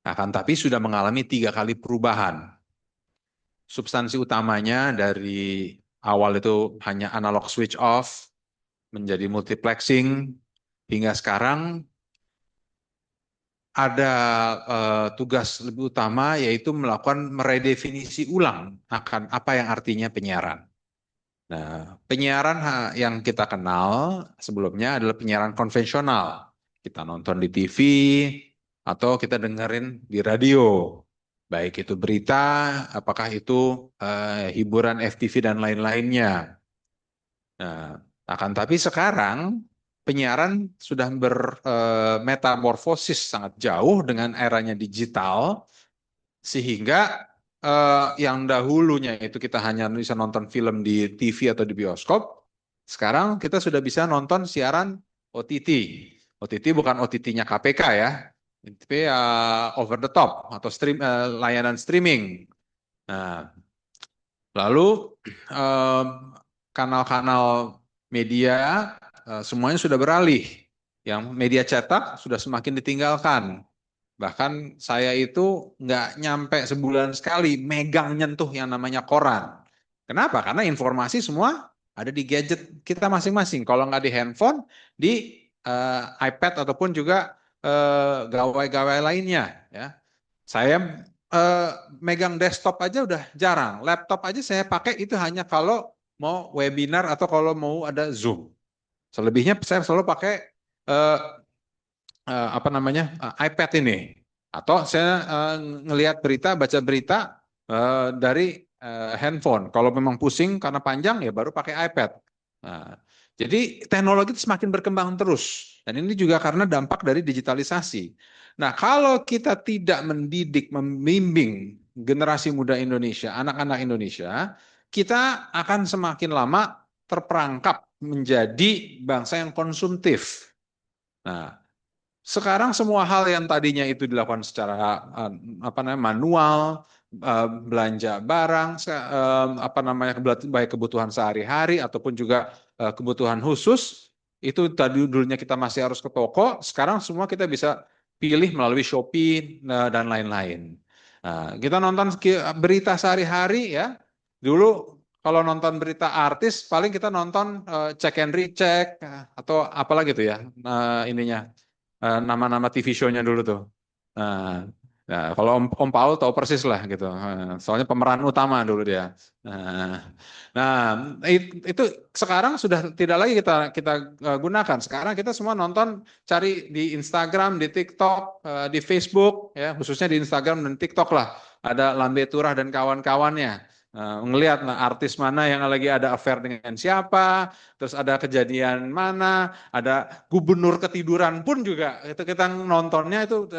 Akan tapi sudah mengalami 3 kali perubahan. Substansi utamanya dari awal itu hanya analog switch off, menjadi multiplexing, hingga sekarang ada tugas lebih utama yaitu melakukan meredefinisi ulang akan apa yang artinya penyiaran. Nah, penyiaran yang kita kenal sebelumnya adalah penyiaran konvensional. Kita nonton di TV atau kita dengerin di radio. Baik itu berita, apakah itu hiburan FTV dan lain-lainnya. Nah, akan tapi sekarang penyiaran sudah bermetamorfosis sangat jauh dengan eranya digital, sehingga yang dahulunya itu kita hanya bisa nonton film di TV atau di bioskop, sekarang kita sudah bisa nonton siaran OTT. OTT bukan OTT-nya KPK ya, tapi over the top atau layanan streaming. Nah, lalu kanal-kanal media semuanya sudah beralih. Yang media cetak sudah semakin ditinggalkan. Bahkan saya itu nggak nyampe sebulan sekali megang nyentuh yang namanya koran. Kenapa? Karena informasi semua ada di gadget kita masing-masing. Kalau nggak di handphone, di iPad ataupun juga gawai-gawai lainnya. Ya, saya megang desktop aja udah jarang. Laptop aja saya pakai itu hanya kalau mau webinar atau kalau mau ada Zoom. Selebihnya saya selalu pakai iPad ini, atau saya ngelihat berita, baca berita dari handphone. Kalau memang pusing karena panjang ya baru pakai iPad. Nah, jadi teknologi itu semakin berkembang terus, dan ini juga karena dampak dari digitalisasi. Nah, kalau kita tidak mendidik, membimbing generasi muda Indonesia, anak-anak Indonesia, kita akan semakin lama terperangkap menjadi bangsa yang konsumtif. Nah, sekarang semua hal yang tadinya itu dilakukan secara manual, belanja barang, baik kebutuhan sehari-hari ataupun juga kebutuhan khusus, itu tadi dulunya kita masih harus ke toko, sekarang semua kita bisa pilih melalui Shopee dan lain-lain. Nah, kita nonton berita sehari-hari ya, dulu kalau nonton berita artis paling kita nonton check and recheck atau apalagi gitu ya ininya. Nama-nama TV show-nya dulu tuh. Nah, kalau Om Paul tahu persis lah gitu. Soalnya pemeran utama dulu dia. Nah, itu sekarang sudah tidak lagi kita gunakan. Sekarang kita semua nonton, cari di Instagram, di TikTok, di Facebook, ya khususnya di Instagram dan TikTok lah. Ada Lambe Turah dan kawan-kawannya. Ngelihat artis mana yang lagi ada affair dengan siapa, terus ada kejadian mana, ada gubernur ketiduran pun juga itu kita nontonnya itu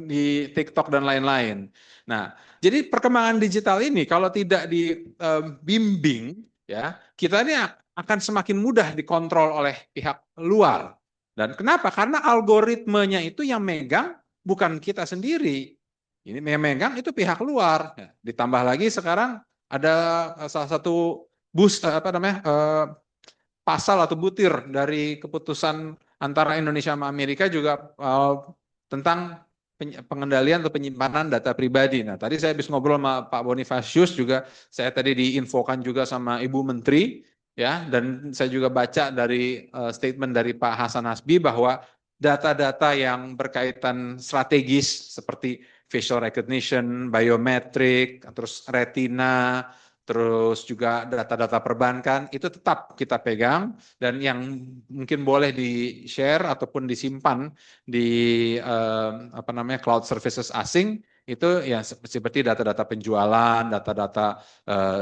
di TikTok dan lain-lain. Nah, jadi perkembangan digital ini kalau tidak dibimbing, ya kita ini akan semakin mudah dikontrol oleh pihak luar. Dan kenapa? Karena algoritmenya itu yang megang bukan kita sendiri. Ini yang megang itu pihak luar. Ditambah lagi sekarang ada salah satu pasal atau butir dari keputusan antara Indonesia sama Amerika juga tentang pengendalian atau penyimpanan data pribadi. Nah, tadi saya habis ngobrol sama Pak Bonifasius juga, saya tadi diinfokan juga sama Ibu Menteri, ya, dan saya juga baca dari statement dari Pak Hasan Hasbi bahwa data-data yang berkaitan strategis seperti facial recognition, biometrik, terus retina, terus juga data-data perbankan, itu tetap kita pegang, dan yang mungkin boleh di-share ataupun disimpan di cloud services asing, itu ya seperti data-data penjualan, data-data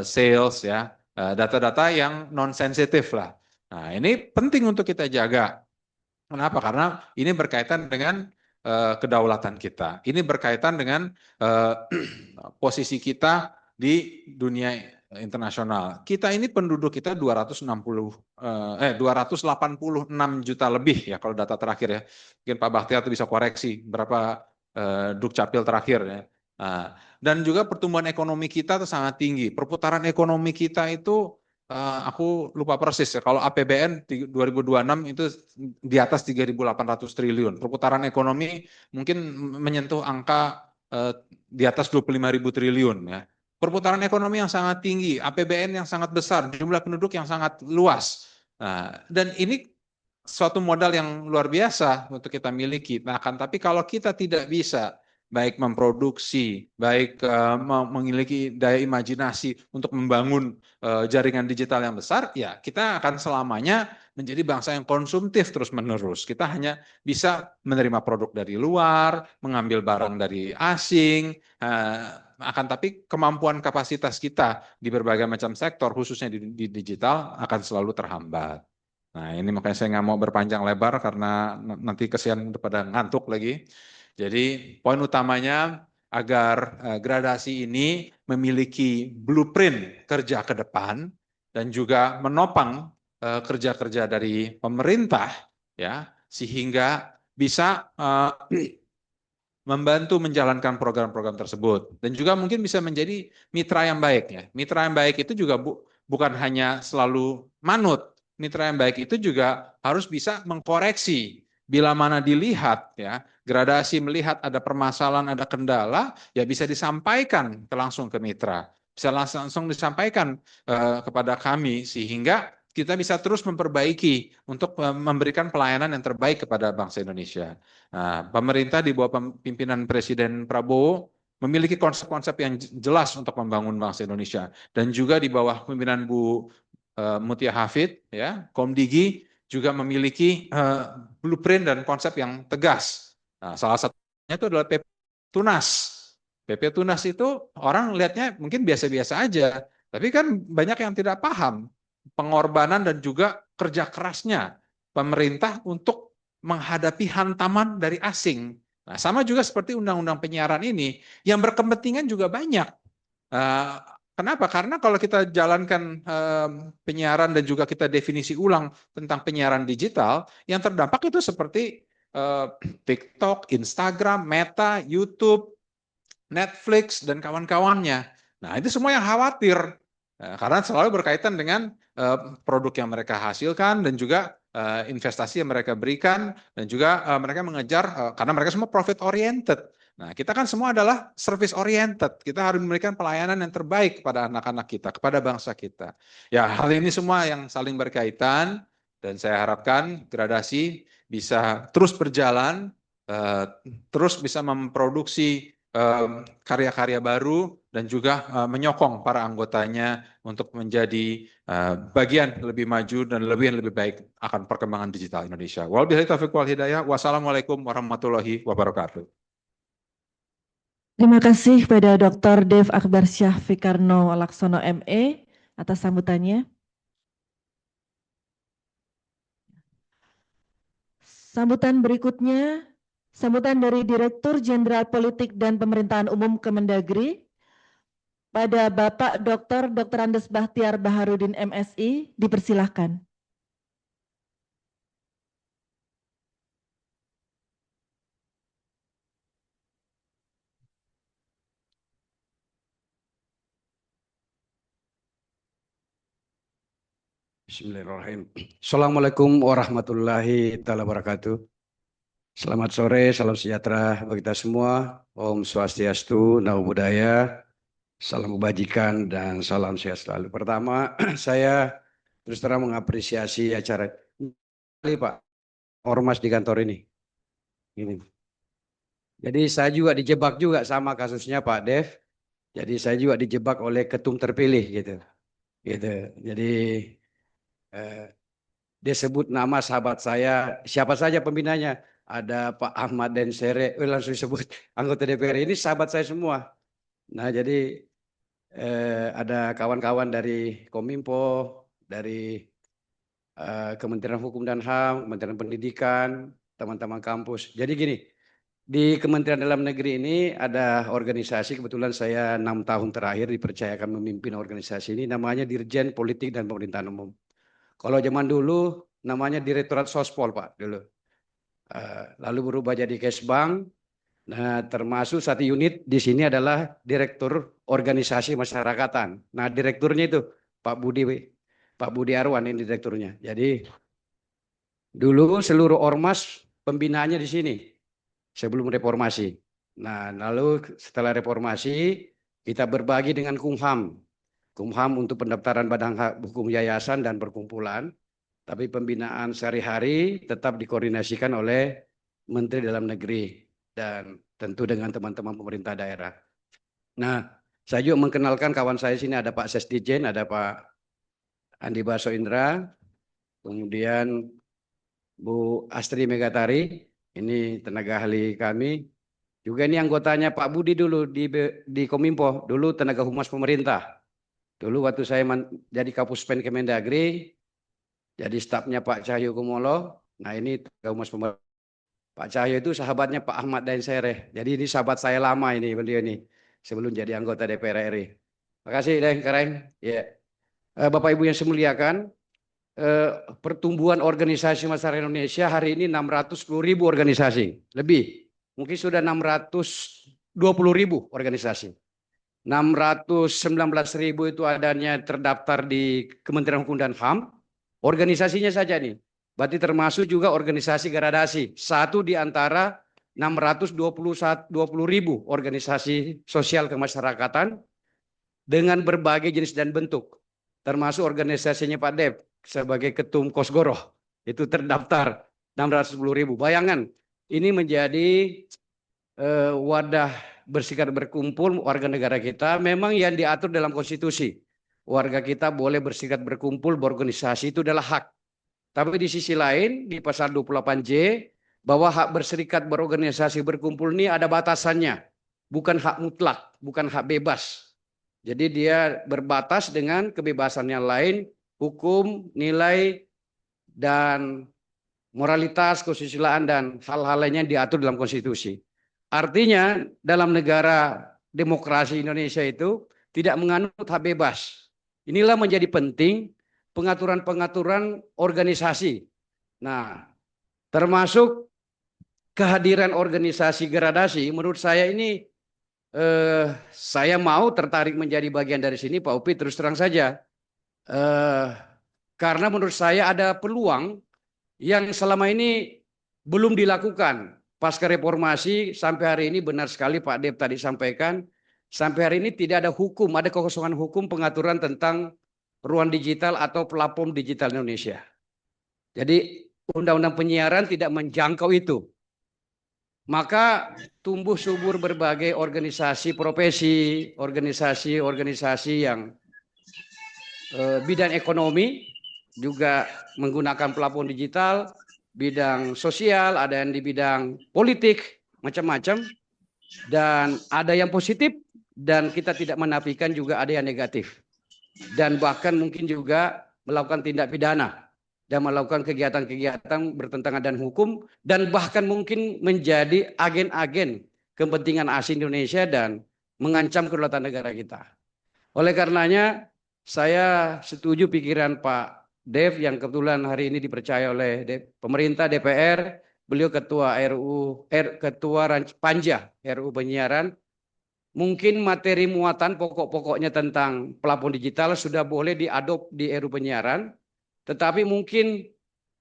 sales, ya, data-data yang non-sensitif lah. Nah, ini penting untuk kita jaga. Kenapa? Karena ini berkaitan dengan kedaulatan kita. Ini berkaitan dengan posisi kita di dunia internasional. Kita ini penduduk kita 286 juta lebih ya kalau data terakhir ya. Mungkin Pak Bakhtiar itu bisa koreksi berapa Dukcapil terakhir ya. Dan juga pertumbuhan ekonomi kita itu sangat tinggi. Perputaran ekonomi kita itu aku lupa persis ya. Kalau APBN 2026 itu di atas 3.800 triliun. Perputaran ekonomi mungkin menyentuh angka di atas 25.000 triliun ya. Perputaran ekonomi yang sangat tinggi, APBN yang sangat besar, jumlah penduduk yang sangat luas. Nah, dan ini suatu modal yang luar biasa untuk kita miliki. Nah, tapi kalau kita tidak bisa baik memproduksi, baik memiliki daya imajinasi untuk membangun jaringan digital yang besar, ya kita akan selamanya menjadi bangsa yang konsumtif terus-menerus. Kita hanya bisa menerima produk dari luar, mengambil barang dari asing, akan tapi kemampuan kapasitas kita di berbagai macam sektor, khususnya di digital, akan selalu terhambat. Nah, ini makanya saya nggak mau berpanjang lebar karena nanti kesian pada ngantuk lagi. Jadi poin utamanya agar gradasi ini memiliki blueprint kerja ke depan dan juga menopang kerja-kerja dari pemerintah ya sehingga bisa membantu menjalankan program-program tersebut dan juga mungkin bisa menjadi mitra yang baik ya. Mitra yang baik itu juga bukan hanya selalu manut. Mitra yang baik itu juga harus bisa mengkoreksi bila mana dilihat ya, gradasi melihat ada permasalahan, ada kendala, ya bisa disampaikan langsung ke mitra. Bisa langsung disampaikan kepada kami sehingga kita bisa terus memperbaiki untuk memberikan pelayanan yang terbaik kepada bangsa Indonesia. Nah, pemerintah di bawah pimpinan Presiden Prabowo memiliki konsep-konsep yang jelas untuk membangun bangsa Indonesia dan juga di bawah pimpinan Bu Mutia Hafid, ya, Komdigi juga memiliki blueprint dan konsep yang tegas. Nah, salah satunya itu adalah PP Tunas. PP Tunas itu orang lihatnya mungkin biasa-biasa aja, tapi kan banyak yang tidak paham pengorbanan dan juga kerja kerasnya pemerintah untuk menghadapi hantaman dari asing. Nah, sama juga seperti undang-undang penyiaran ini, yang berkepentingan juga banyak. Kenapa? Karena kalau kita jalankan penyiaran dan juga kita definisi ulang tentang penyiaran digital, yang terdampak itu seperti TikTok, Instagram, Meta, YouTube, Netflix, dan kawan-kawannya. Nah, itu semua yang khawatir. Karena selalu berkaitan dengan produk yang mereka hasilkan dan juga investasi yang mereka berikan dan juga mereka mengejar karena mereka semua profit oriented. Nah, kita kan semua adalah service oriented. Kita harus memberikan pelayanan yang terbaik kepada anak-anak kita, kepada bangsa kita. Ya, hal ini semua yang saling berkaitan dan saya harapkan gradasi bisa terus berjalan, terus bisa memproduksi karya-karya baru dan juga menyokong para anggotanya untuk menjadi bagian lebih maju dan lebih baik akan perkembangan digital Indonesia. Wabillahi taufiq wal hidayah. Wassalamualaikum warahmatullahi wabarakatuh. Terima kasih kepada Dr. Dev Akbar Syah Fikarno Laksono ME atas sambutannya. Sambutan berikutnya, sambutan dari Direktur Jenderal Politik dan Pemerintahan Umum Kemendagri pada Bapak Dr. Andes Bahtiar Baharudin MSI, dipersilahkan. Bismillahirrahmanirrahim. Assalamualaikum warahmatullahi wabarakatuh. Selamat sore, salam sejahtera bagi kita semua. Om Swastiastu, Namo Buddhaya, salam kebajikan dan salam sehat selalu. Pertama, saya terus terang mengapresiasi acara ini, Pak, ormas di kantor ini. Jadi saya juga dijebak juga sama kasusnya Pak Dev. Jadi saya juga dijebak oleh ketum terpilih gitu. Jadi dia sebut nama sahabat saya, siapa saja pembinanya, ada Pak Ahmad Densere, langsung sebut anggota DPR ini sahabat saya semua. Nah jadi ada kawan-kawan dari Kominfo, dari Kementerian Hukum dan HAM, Kementerian Pendidikan, teman-teman kampus. Jadi gini, Di Kementerian Dalam Negeri ini ada organisasi, kebetulan saya 6 tahun terakhir dipercayakan memimpin organisasi ini, namanya Dirjen Politik dan Pemerintahan Umum. Kalau zaman dulu namanya Direktorat Sospol, Pak, dulu. Lalu berubah jadi Kesbang. Nah, termasuk satu unit di sini adalah Direktur Organisasi Masyarakatan. Nah, direkturnya itu Pak Budi Arwan ini direkturnya. Jadi dulu seluruh ormas pembinaannya di sini sebelum reformasi. Nah, lalu setelah reformasi kita berbagi dengan Kumham. Kumham untuk pendaftaran badan hukum yayasan dan perkumpulan. Tapi pembinaan sehari-hari tetap dikoordinasikan oleh Menteri Dalam Negeri dan tentu dengan teman-teman pemerintah daerah. Nah, saya juga mengenalkan kawan saya sini, ada Pak Sesdijen, ada Pak Andi Baso Indra, kemudian Bu Astri Megatari, ini tenaga ahli kami. Juga ini anggotanya Pak Budi dulu di Kominfo, dulu tenaga humas pemerintah. Dulu waktu saya jadi Kapuspen Kemendagri, jadi stafnya Pak Cahyo Kumolo. Nah, ini tenaga humas pemerintah. Pak Cahyo itu sahabatnya Pak Ahmad Daensereh. Jadi ini sahabat saya lama ini, beliau ini sebelum jadi anggota DPR RI. Terima kasih, Deng Kareng. Ya. Bapak Ibu yang saya muliakan, pertumbuhan organisasi masyarakat Indonesia hari ini 610.000 organisasi, lebih. Mungkin sudah 620.000 organisasi. 619.000 itu adanya terdaftar di Kementerian Hukum dan HAM. Organisasinya saja nih. Berarti termasuk juga organisasi gradasi. Satu di antara 620.000 organisasi sosial kemasyarakatan dengan berbagai jenis dan bentuk. Termasuk organisasinya Pak Dev sebagai Ketum Kosgoroh. Itu terdaftar 610.000. Bayangan, ini menjadi wadah berserikat berkumpul warga negara kita. Memang yang diatur dalam konstitusi. Warga kita boleh berserikat berkumpul, berorganisasi, itu adalah hak. Tapi di sisi lain, di pasal 28J, bahwa hak berserikat, berorganisasi, berkumpul ini ada batasannya. Bukan hak mutlak, bukan hak bebas. Jadi dia berbatas dengan kebebasan yang lain, hukum, nilai, dan moralitas, kesusilaan, dan hal-hal lainnya diatur dalam konstitusi. Artinya, dalam negara demokrasi Indonesia itu tidak menganut hak bebas. Inilah menjadi penting pengaturan-pengaturan organisasi. Nah, termasuk kehadiran organisasi gradasi, menurut saya ini saya mau tertarik menjadi bagian dari sini, Pak Upi, terus terang saja. Karena menurut saya ada peluang yang selama ini belum dilakukan. Pasca reformasi sampai hari ini, benar sekali Pak Dev tadi sampaikan, sampai hari ini tidak ada hukum, ada kekosongan hukum pengaturan tentang ruang digital atau platform digital Indonesia. Jadi undang-undang penyiaran tidak menjangkau itu. Maka tumbuh subur berbagai organisasi profesi, organisasi yang bidang ekonomi juga menggunakan platform digital, bidang sosial, ada yang di bidang politik, macam-macam. Dan ada yang positif dan kita tidak menafikan juga ada yang negatif. Dan bahkan mungkin juga melakukan tindak pidana dan melakukan kegiatan-kegiatan bertentangan dengan hukum dan bahkan mungkin menjadi agen-agen kepentingan asing Indonesia dan mengancam kedaulatan negara kita. Oleh karenanya saya setuju pikiran Pak Dev yang kebetulan hari ini dipercaya oleh pemerintah DPR, beliau ketua ketua Panja RUU Penyiaran. Mungkin materi muatan pokok-pokoknya tentang platform digital sudah boleh diadop di RUU Penyiaran, tetapi mungkin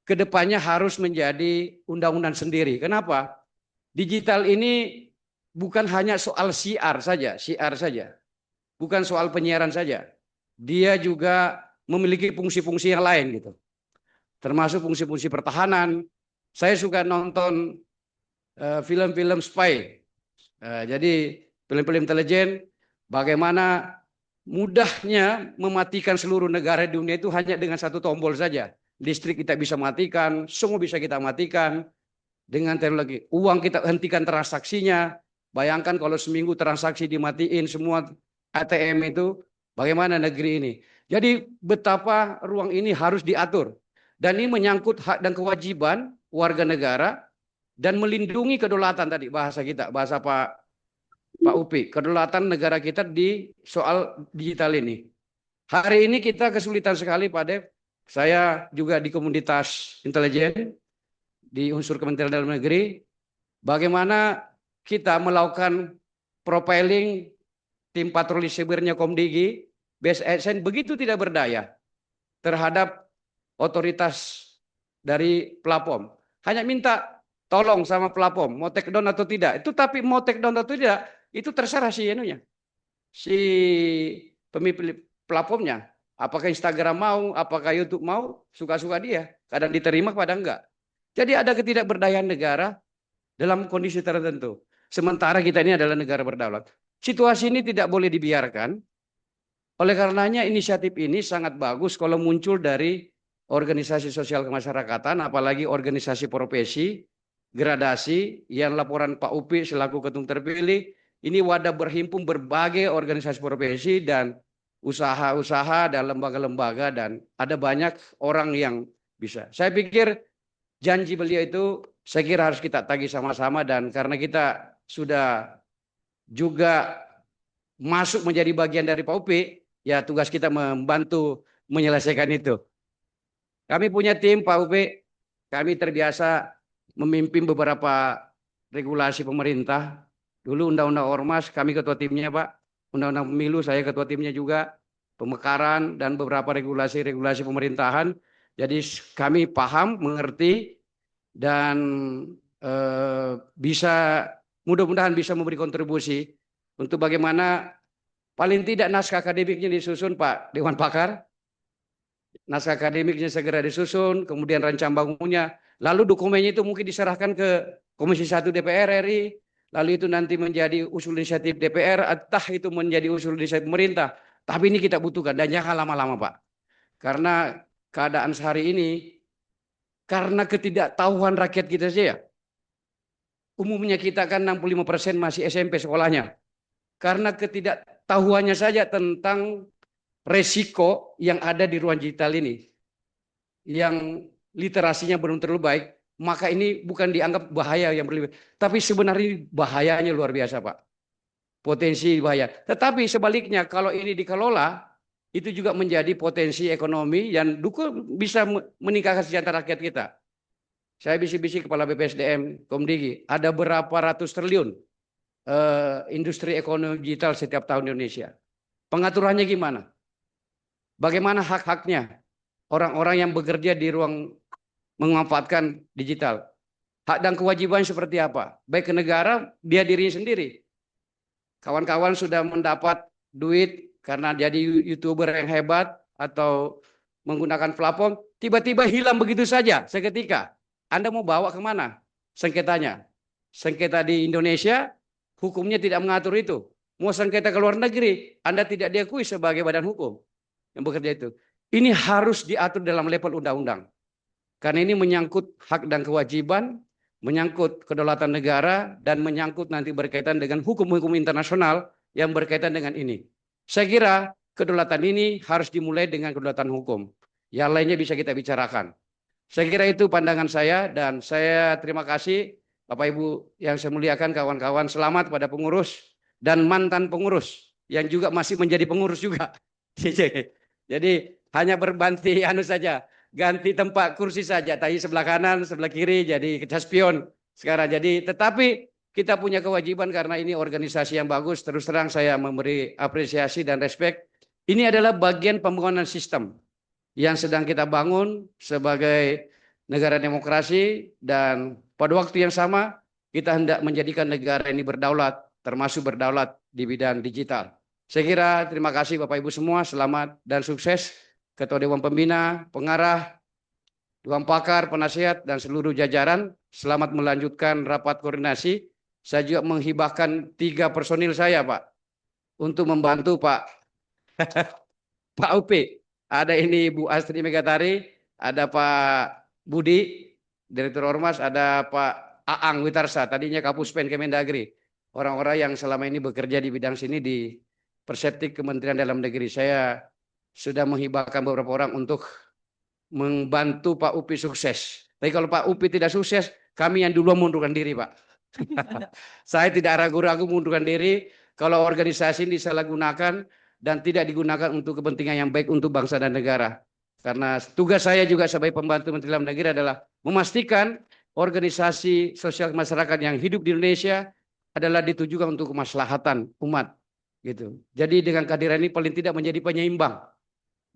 kedepannya harus menjadi undang-undang sendiri. Kenapa? Digital ini bukan hanya soal siar saja, bukan soal penyiaran saja. Dia juga memiliki fungsi-fungsi yang lain gitu, termasuk fungsi-fungsi pertahanan. Saya suka nonton film-film spy, jadi film-film intelijen, bagaimana mudahnya mematikan seluruh negara di dunia itu hanya dengan satu tombol saja. Listrik kita bisa matikan, semua bisa kita matikan dengan teknologi. Uang kita hentikan transaksinya. Bayangkan kalau seminggu transaksi dimatiin semua ATM itu, bagaimana negeri ini. Jadi betapa ruang ini harus diatur. Dan ini menyangkut hak dan kewajiban warga negara dan melindungi kedaulatan tadi bahasa kita, bahasa Pak Upi, kedaulatan negara kita di soal digital ini. Hari ini kita kesulitan sekali Pak Dev. Saya juga di komunitas intelijen, di unsur Kementerian Dalam Negeri, bagaimana kita melakukan profiling tim patroli sibernya Komdigi, BSSN begitu tidak berdaya terhadap otoritas dari platform. Hanya minta tolong sama platform, mau take down atau tidak. Itu tapi mau take down atau tidak, itu terserah si pemilik platformnya. Apakah Instagram mau, apakah YouTube mau, suka-suka dia. Kadang diterima, kadang enggak. Jadi ada ketidakberdayaan negara dalam kondisi tertentu. Sementara kita ini adalah negara berdaulat. Situasi ini tidak boleh dibiarkan. Oleh karenanya inisiatif ini sangat bagus kalau muncul dari organisasi sosial kemasyarakatan, apalagi organisasi profesi, gradasi, yang laporan Pak Upi selaku ketum terpilih, ini wadah berhimpun berbagai organisasi profesi dan usaha-usaha dan lembaga-lembaga, dan ada banyak orang yang bisa. Saya pikir janji beliau itu saya kira harus kita tagih sama-sama, dan karena kita sudah juga masuk menjadi bagian dari Pak Upi, ya tugas kita membantu menyelesaikan itu. Kami punya tim Pak Upi, kami terbiasa memimpin beberapa regulasi pemerintah. Dulu Undang-Undang Ormas, kami ketua timnya Pak. Undang-Undang Pemilu, saya ketua timnya juga. Pemekaran dan beberapa regulasi-regulasi pemerintahan. Jadi kami paham, mengerti, dan bisa mudah-mudahan bisa memberi kontribusi untuk bagaimana paling tidak naskah akademiknya disusun Pak Dewan Pakar. Naskah akademiknya segera disusun, kemudian rancang bangunnya. Lalu dokumennya itu mungkin diserahkan ke Komisi 1 DPR RI. Lalu itu nanti menjadi usul inisiatif DPR, entah itu menjadi usul inisiatif pemerintah. Tapi ini kita butuhkan, dan jangan lama-lama Pak. Karena keadaan sehari ini, karena ketidaktahuan rakyat kita saja. Umumnya kita kan 65% masih SMP sekolahnya. Karena ketidaktahuannya saja tentang resiko yang ada di ruang digital ini. Yang literasinya belum terlalu baik. Maka ini bukan dianggap bahaya yang berlebihan. Tapi sebenarnya bahayanya luar biasa Pak. Potensi bahaya. Tetapi sebaliknya kalau ini dikelola, itu juga menjadi potensi ekonomi yang bisa meningkatkan sejahtera rakyat kita. Saya bisik-bisik kepala BPSDM, Komdigi, ada berapa ratus triliun industri ekonomi digital setiap tahun di Indonesia. Pengaturannya gimana? Bagaimana hak-haknya orang-orang yang bekerja di ruang memanfaatkan digital? Hak dan kewajiban seperti apa? Baik ke negara, dia dirinya sendiri. Kawan-kawan sudah mendapat duit karena jadi YouTuber yang hebat atau menggunakan platform, tiba-tiba hilang begitu saja seketika. Anda mau bawa kemana sengketanya? Sengketa di Indonesia, hukumnya tidak mengatur itu. Mau sengketa ke luar negeri, Anda tidak diakui sebagai badan hukum yang bekerja itu. Ini harus diatur dalam level undang-undang. Karena ini menyangkut hak dan kewajiban, menyangkut kedaulatan negara, dan menyangkut nanti berkaitan dengan hukum-hukum internasional yang berkaitan dengan ini. Saya kira kedaulatan ini harus dimulai dengan kedaulatan hukum. Yang lainnya bisa kita bicarakan. Saya kira itu pandangan saya, dan saya terima kasih Bapak Ibu yang saya muliakan, kawan-kawan. Selamat pada pengurus dan mantan pengurus yang juga masih menjadi pengurus juga. Jadi hanya berganti saja, ganti tempat kursi saja. Tadi sebelah kanan, sebelah kiri jadi caspion sekarang. Jadi tetapi kita punya kewajiban karena ini organisasi yang bagus. Terus terang saya memberi apresiasi dan respect. Ini adalah bagian pembangunan sistem yang sedang kita bangun sebagai negara demokrasi, dan pada waktu yang sama kita hendak menjadikan negara ini berdaulat, termasuk berdaulat di bidang digital. Saya kira terima kasih Bapak Ibu semua, selamat dan sukses Ketua Dewan Pembina, pengarah, Dewan Pakar, penasihat, dan seluruh jajaran. Selamat melanjutkan rapat koordinasi. Saya juga menghibahkan 3 personil saya Pak untuk membantu Pak Upi. Ada ini Bu Astri Megatari, ada Pak Budi, Direktur Ormas, ada Pak Aang Witarsa, tadinya Kapuspen Kemendagri. Orang-orang yang selama ini bekerja di bidang sini di Perseptik Kementerian Dalam Negeri. Saya sudah menghibahkan beberapa orang untuk membantu Pak Upi sukses. Tapi kalau Pak Upi tidak sukses, kami yang duluan mengundurkan diri, Pak. Saya tidak ragu-ragu mengundurkan diri kalau organisasi ini disalahgunakan dan tidak digunakan untuk kepentingan yang baik untuk bangsa dan negara. Karena tugas saya juga sebagai pembantu Menteri Dalam Negeri adalah memastikan organisasi sosial masyarakat yang hidup di Indonesia adalah ditujukan untuk kemaslahatan umat. Gitu. Jadi dengan kehadiran ini paling tidak menjadi penyeimbang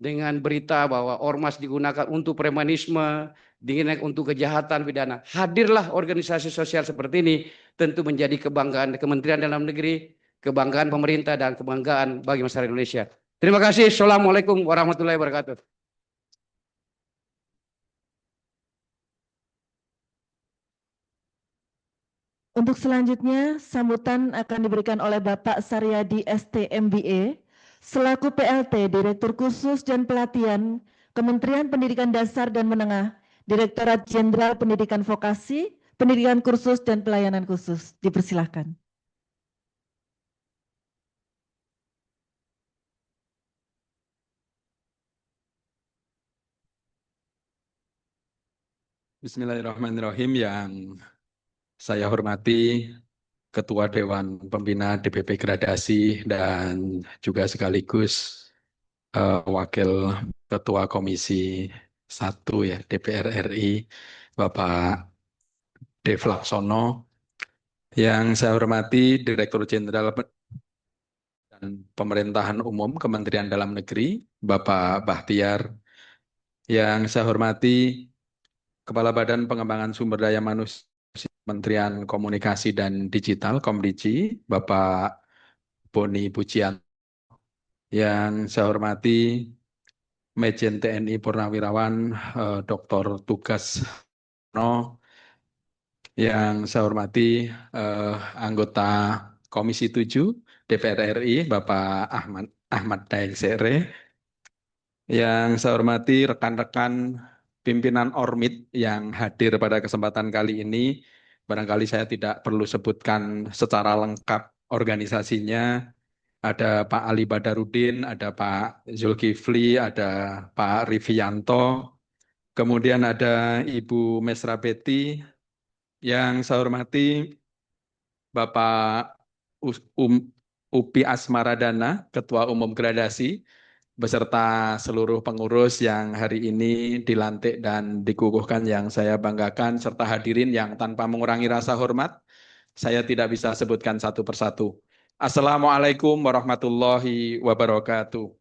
dengan berita bahwa ormas digunakan untuk premanisme, digunakan untuk kejahatan pidana. Hadirlah organisasi sosial seperti ini tentu menjadi kebanggaan Kementerian Dalam Negeri, kebanggaan pemerintah dan kebanggaan bagi masyarakat Indonesia. Terima kasih. Assalamualaikum warahmatullahi wabarakatuh. Untuk selanjutnya, sambutan akan diberikan oleh Bapak Saryadi ST MBA, selaku PLT Direktur Khusus dan Pelatihan Kementerian Pendidikan Dasar dan Menengah, Direktorat Jenderal Pendidikan Vokasi, Pendidikan Khusus dan Pelayanan Khusus. Dipersilahkan. Bismillahirrahmanirrahim. Yang saya hormati Ketua Dewan Pembina DPP Gradasi dan juga sekaligus Wakil Ketua Komisi 1 ya DPR RI, Bapak Dev Laksono. Yang saya hormati Direktur Jenderal dan Pemerintahan Umum Kementerian Dalam Negeri, Bapak Bahtiar. Yang saya hormati Kepala Badan Pengembangan Sumber Daya Manusia Kementerian Komunikasi dan Digital, Komdigi, Bapak Boni Pujian. Yang saya hormati Majen TNI Purnawirawan Dr. Tugas No. Yang saya hormati anggota Komisi 7 DPR RI, Bapak Ahmad Daeng Sere. Yang saya hormati rekan-rekan pimpinan Ormit yang hadir pada kesempatan kali ini. Barangkali saya tidak perlu sebutkan secara lengkap organisasinya. Ada Pak Ali Badarudin, ada Pak Zulkifli, ada Pak Rivianto, kemudian ada Ibu Mesra Betty. Yang saya hormati Bapak Upi Asmaradana, Ketua Umum Gradasi, beserta seluruh pengurus yang hari ini dilantik dan dikukuhkan yang saya banggakan, serta hadirin yang tanpa mengurangi rasa hormat, saya tidak bisa sebutkan satu persatu. Assalamualaikum warahmatullahi wabarakatuh.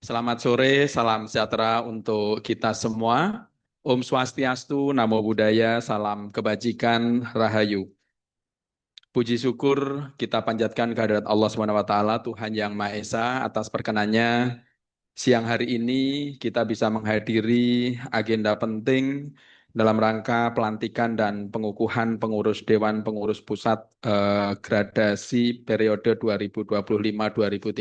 Selamat sore, salam sejahtera untuk kita semua. Om Swastiastu, Namo Buddhaya, salam kebajikan, Rahayu. Puji syukur kita panjatkan kehadirat Allah SWT, Tuhan Yang Maha Esa, atas perkenannya siang hari ini kita bisa menghadiri agenda penting dalam rangka pelantikan dan pengukuhan pengurus Dewan Pengurus Pusat Gradasi periode 2025-2030.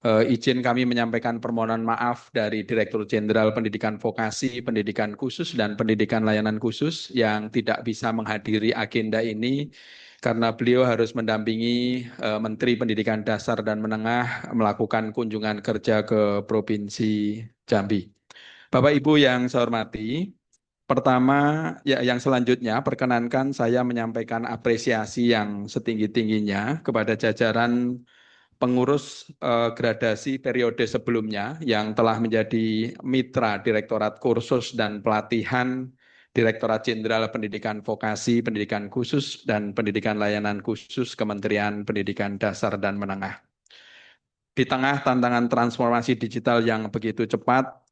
Izin kami menyampaikan permohonan maaf dari Direktur Jenderal Pendidikan Vokasi, Pendidikan Khusus, dan Pendidikan Layanan Khusus yang tidak bisa menghadiri agenda ini karena beliau harus mendampingi Menteri Pendidikan Dasar dan Menengah melakukan kunjungan kerja ke Provinsi Jambi. Bapak Ibu yang saya hormati, pertama, ya yang selanjutnya perkenankan saya menyampaikan apresiasi yang setinggi-tingginya kepada jajaran pengurus gradasi periode sebelumnya yang telah menjadi mitra Direktorat Kursus dan Pelatihan, Direktorat Jenderal Pendidikan Vokasi, Pendidikan Khusus, dan Pendidikan Layanan Khusus Kementerian Pendidikan Dasar dan Menengah. Di tengah tantangan transformasi digital yang begitu cepat,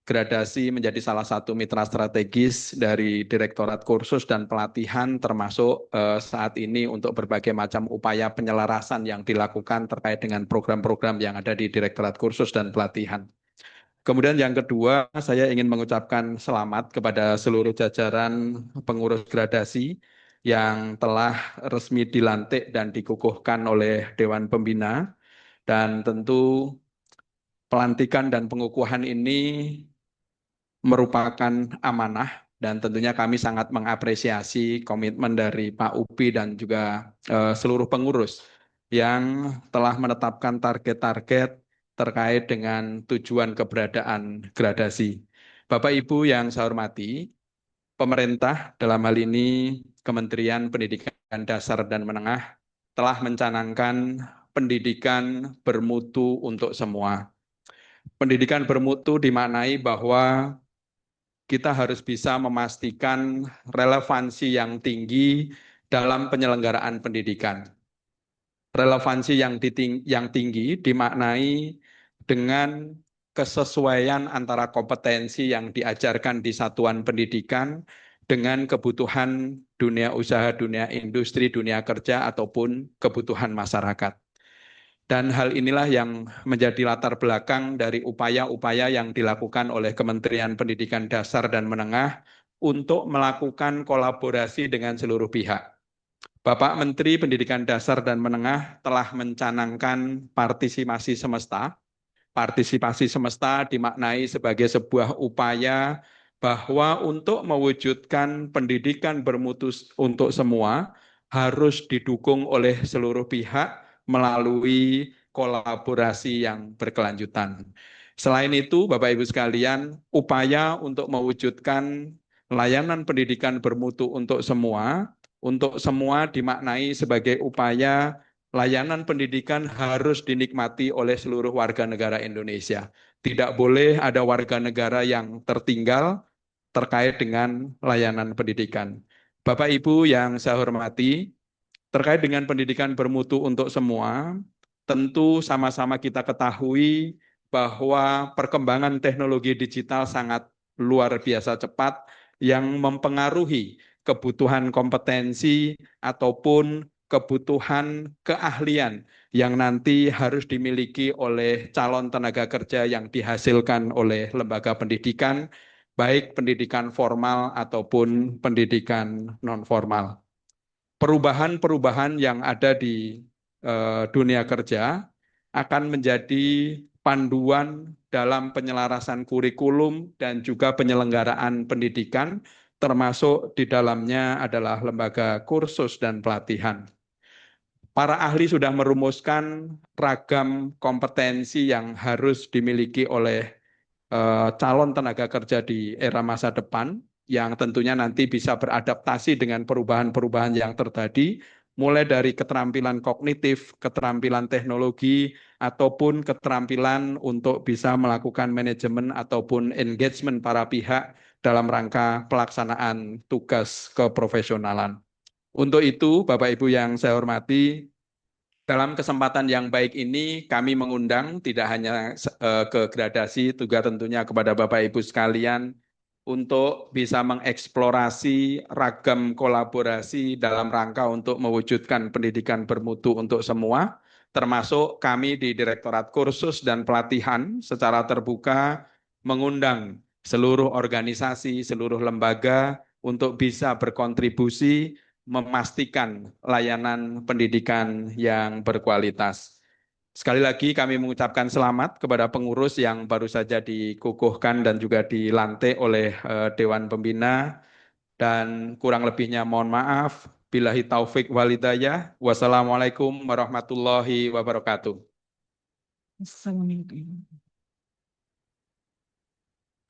gradasi menjadi salah satu mitra strategis dari Direktorat Kursus dan Pelatihan, termasuk saat ini untuk berbagai macam upaya penyelarasan yang dilakukan terkait dengan program-program yang ada di Direktorat Kursus dan Pelatihan. Kemudian yang kedua, saya ingin mengucapkan selamat kepada seluruh jajaran pengurus gradasi yang telah resmi dilantik dan dikukuhkan oleh Dewan Pembina, dan tentu pelantikan dan pengukuhan ini merupakan amanah dan tentunya kami sangat mengapresiasi komitmen dari Pak Upi dan juga seluruh pengurus yang telah menetapkan target-target terkait dengan tujuan keberadaan gradasi. Bapak Ibu yang saya hormati, pemerintah dalam hal ini Kementerian Pendidikan Dasar dan Menengah telah mencanangkan pendidikan bermutu untuk semua. Pendidikan bermutu dimaknai bahwa kita harus bisa memastikan relevansi yang tinggi dalam penyelenggaraan pendidikan. Relevansi yang tinggi dimaknai dengan kesesuaian antara kompetensi yang diajarkan di satuan pendidikan dengan kebutuhan dunia usaha, dunia industri, dunia kerja, ataupun kebutuhan masyarakat. Dan hal inilah yang menjadi latar belakang dari upaya-upaya yang dilakukan oleh Kementerian Pendidikan Dasar dan Menengah untuk melakukan kolaborasi dengan seluruh pihak. Bapak Menteri Pendidikan Dasar dan Menengah telah mencanangkan partisipasi semesta. Partisipasi semesta dimaknai sebagai sebuah upaya bahwa untuk mewujudkan pendidikan bermutu untuk semua harus didukung oleh seluruh pihak melalui kolaborasi yang berkelanjutan. Selain itu, Bapak Ibu sekalian, upaya untuk mewujudkan layanan pendidikan bermutu untuk semua dimaknai sebagai upaya layanan pendidikan harus dinikmati oleh seluruh warga negara Indonesia. Tidak boleh ada warga negara yang tertinggal terkait dengan layanan pendidikan. Bapak Ibu yang saya hormati, terkait dengan pendidikan bermutu untuk semua, tentu sama-sama kita ketahui bahwa perkembangan teknologi digital sangat luar biasa cepat yang mempengaruhi kebutuhan kompetensi ataupun kebutuhan keahlian yang nanti harus dimiliki oleh calon tenaga kerja yang dihasilkan oleh lembaga pendidikan, baik pendidikan formal ataupun pendidikan non-formal. Perubahan-perubahan yang ada di dunia kerja akan menjadi panduan dalam penyelarasan kurikulum dan juga penyelenggaraan pendidikan, termasuk di dalamnya adalah lembaga kursus dan pelatihan. Para ahli sudah merumuskan ragam kompetensi yang harus dimiliki oleh calon tenaga kerja di era masa depan, yang tentunya nanti bisa beradaptasi dengan perubahan-perubahan yang terjadi, mulai dari keterampilan kognitif, keterampilan teknologi, ataupun keterampilan untuk bisa melakukan manajemen ataupun engagement para pihak dalam rangka pelaksanaan tugas keprofesionalan. Untuk itu, Bapak Ibu yang saya hormati, dalam kesempatan yang baik ini kami mengundang tidak hanya ke gradasi, juga tentunya kepada Bapak Ibu sekalian untuk bisa mengeksplorasi ragam kolaborasi dalam rangka untuk mewujudkan pendidikan bermutu untuk semua, termasuk kami di Direktorat Kursus dan Pelatihan secara terbuka mengundang seluruh organisasi, seluruh lembaga untuk bisa berkontribusi memastikan layanan pendidikan yang berkualitas. Sekali lagi kami mengucapkan selamat kepada pengurus yang baru saja dikukuhkan dan juga dilantik oleh Dewan Pembina, dan kurang lebihnya mohon maaf. Billahi taufik walhidayah. Wassalamualaikum warahmatullahi wabarakatuh.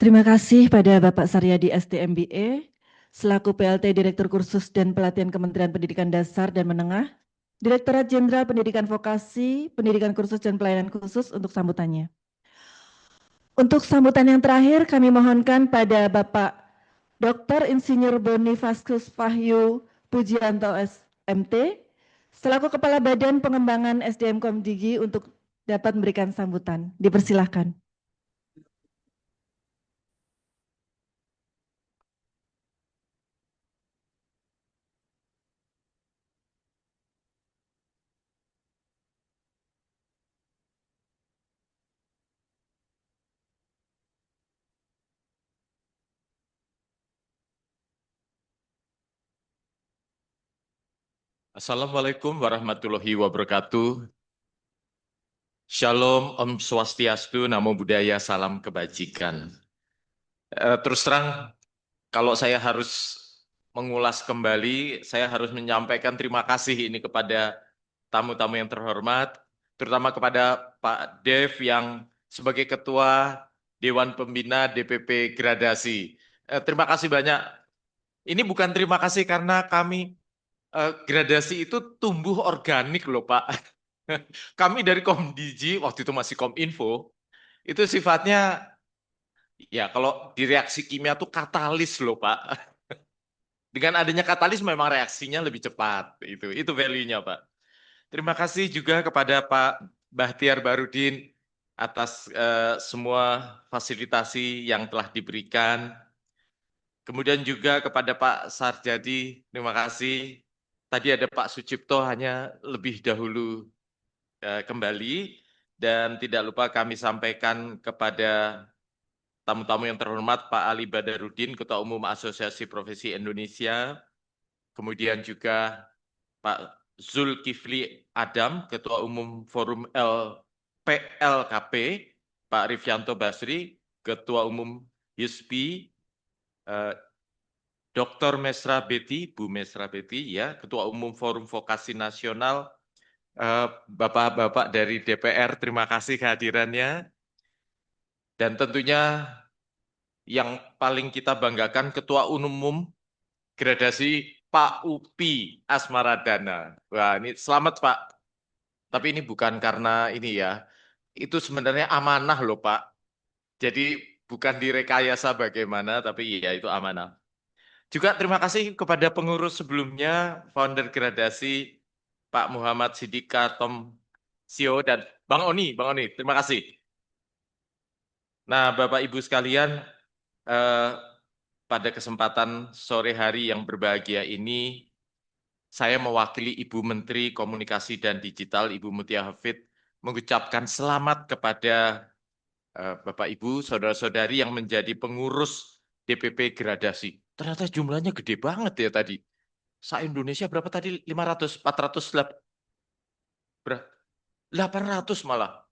Terima kasih pada Bapak Saryadi STMBE, selaku PLT Direktur Kursus dan Pelatihan Kementerian Pendidikan Dasar dan Menengah, Direktorat Jenderal Pendidikan Vokasi, Pendidikan Kursus dan Pelayanan Khusus untuk sambutannya. Untuk sambutan yang terakhir kami mohonkan pada Bapak Dr. Insinyur Bonifasius Wahyu Pujianto MT, selaku Kepala Badan Pengembangan SDM Komdigi untuk dapat memberikan sambutan. Dipersilahkan. Assalamualaikum warahmatullahi wabarakatuh. Shalom, Om Swastiastu, Namo Buddhaya, salam kebajikan. Terus terang, kalau saya harus mengulas kembali, saya harus menyampaikan terima kasih ini kepada tamu-tamu yang terhormat, terutama kepada Pak Dev yang sebagai Ketua Dewan Pembina DPP Gradasi. Terima kasih banyak Ini bukan terima kasih karena kami gradasi itu tumbuh organik loh Pak. Kami dari Komdiji, waktu itu masih Kominfo, itu sifatnya, ya kalau di reaksi kimia tuh katalis loh Pak. Dengan adanya katalis memang reaksinya lebih cepat. Itu value-nya Pak. Terima kasih juga kepada Pak Bahtiar Barudin atas semua fasilitasi yang telah diberikan. Kemudian juga kepada Pak Sarjadi, terima kasih. Tadi ada Pak Sucipto hanya lebih dahulu kembali. Dan tidak lupa kami sampaikan kepada tamu-tamu yang terhormat Pak Ali Badarudin, Ketua Umum Asosiasi Profesi Indonesia. Kemudian juga Pak Zulkifli Adam, Ketua Umum Forum PLKP, Pak Rifyanto Basri, Ketua Umum HISPI, Dr. Mesra Betty, Bu Mesra Betty, ya, Ketua Umum Forum Vokasi Nasional, Bapak-bapak dari DPR, terima kasih kehadirannya. Dan tentunya yang paling kita banggakan Ketua Umum Gradasi Pak Upi Asmaradana. Wah, ini selamat Pak. Tapi ini bukan karena ini ya. Itu sebenarnya amanah loh Pak. Jadi bukan direkayasa bagaimana, tapi ya itu amanah. Juga terima kasih kepada pengurus sebelumnya, founder Gradasi Pak Muhammad Sidika Tom Sio dan Bang Oni, terima kasih. Nah, Bapak Ibu sekalian, pada kesempatan sore hari yang berbahagia ini, saya mewakili Ibu Menteri Komunikasi dan Digital, Ibu Mutia Hafid, mengucapkan selamat kepada Bapak Ibu, saudara-saudari yang menjadi pengurus DPP Gradasi. Ternyata jumlahnya gede banget ya tadi. Se-Indonesia berapa tadi? 500, 400, 800 malah.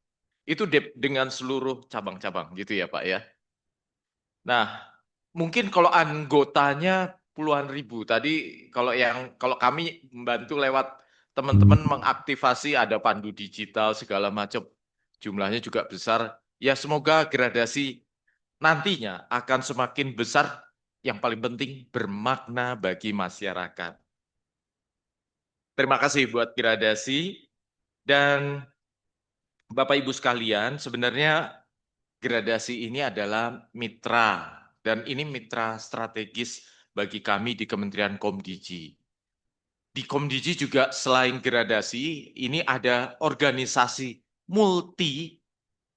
Itu dengan seluruh cabang-cabang gitu ya Pak ya. Nah, mungkin kalau anggotanya puluhan ribu. Tadi kalau kami membantu lewat teman-teman mengaktifasi ada pandu digital segala macam. Jumlahnya juga besar. Ya semoga Gradasi nantinya akan semakin besar. Yang paling penting bermakna bagi masyarakat. Terima kasih buat Gradasi. Dan Bapak Ibu sekalian, sebenarnya Gradasi ini adalah mitra, dan ini mitra strategis bagi kami di Kementerian Komdiji. Di Komdiji juga selain Gradasi, ini ada organisasi multi,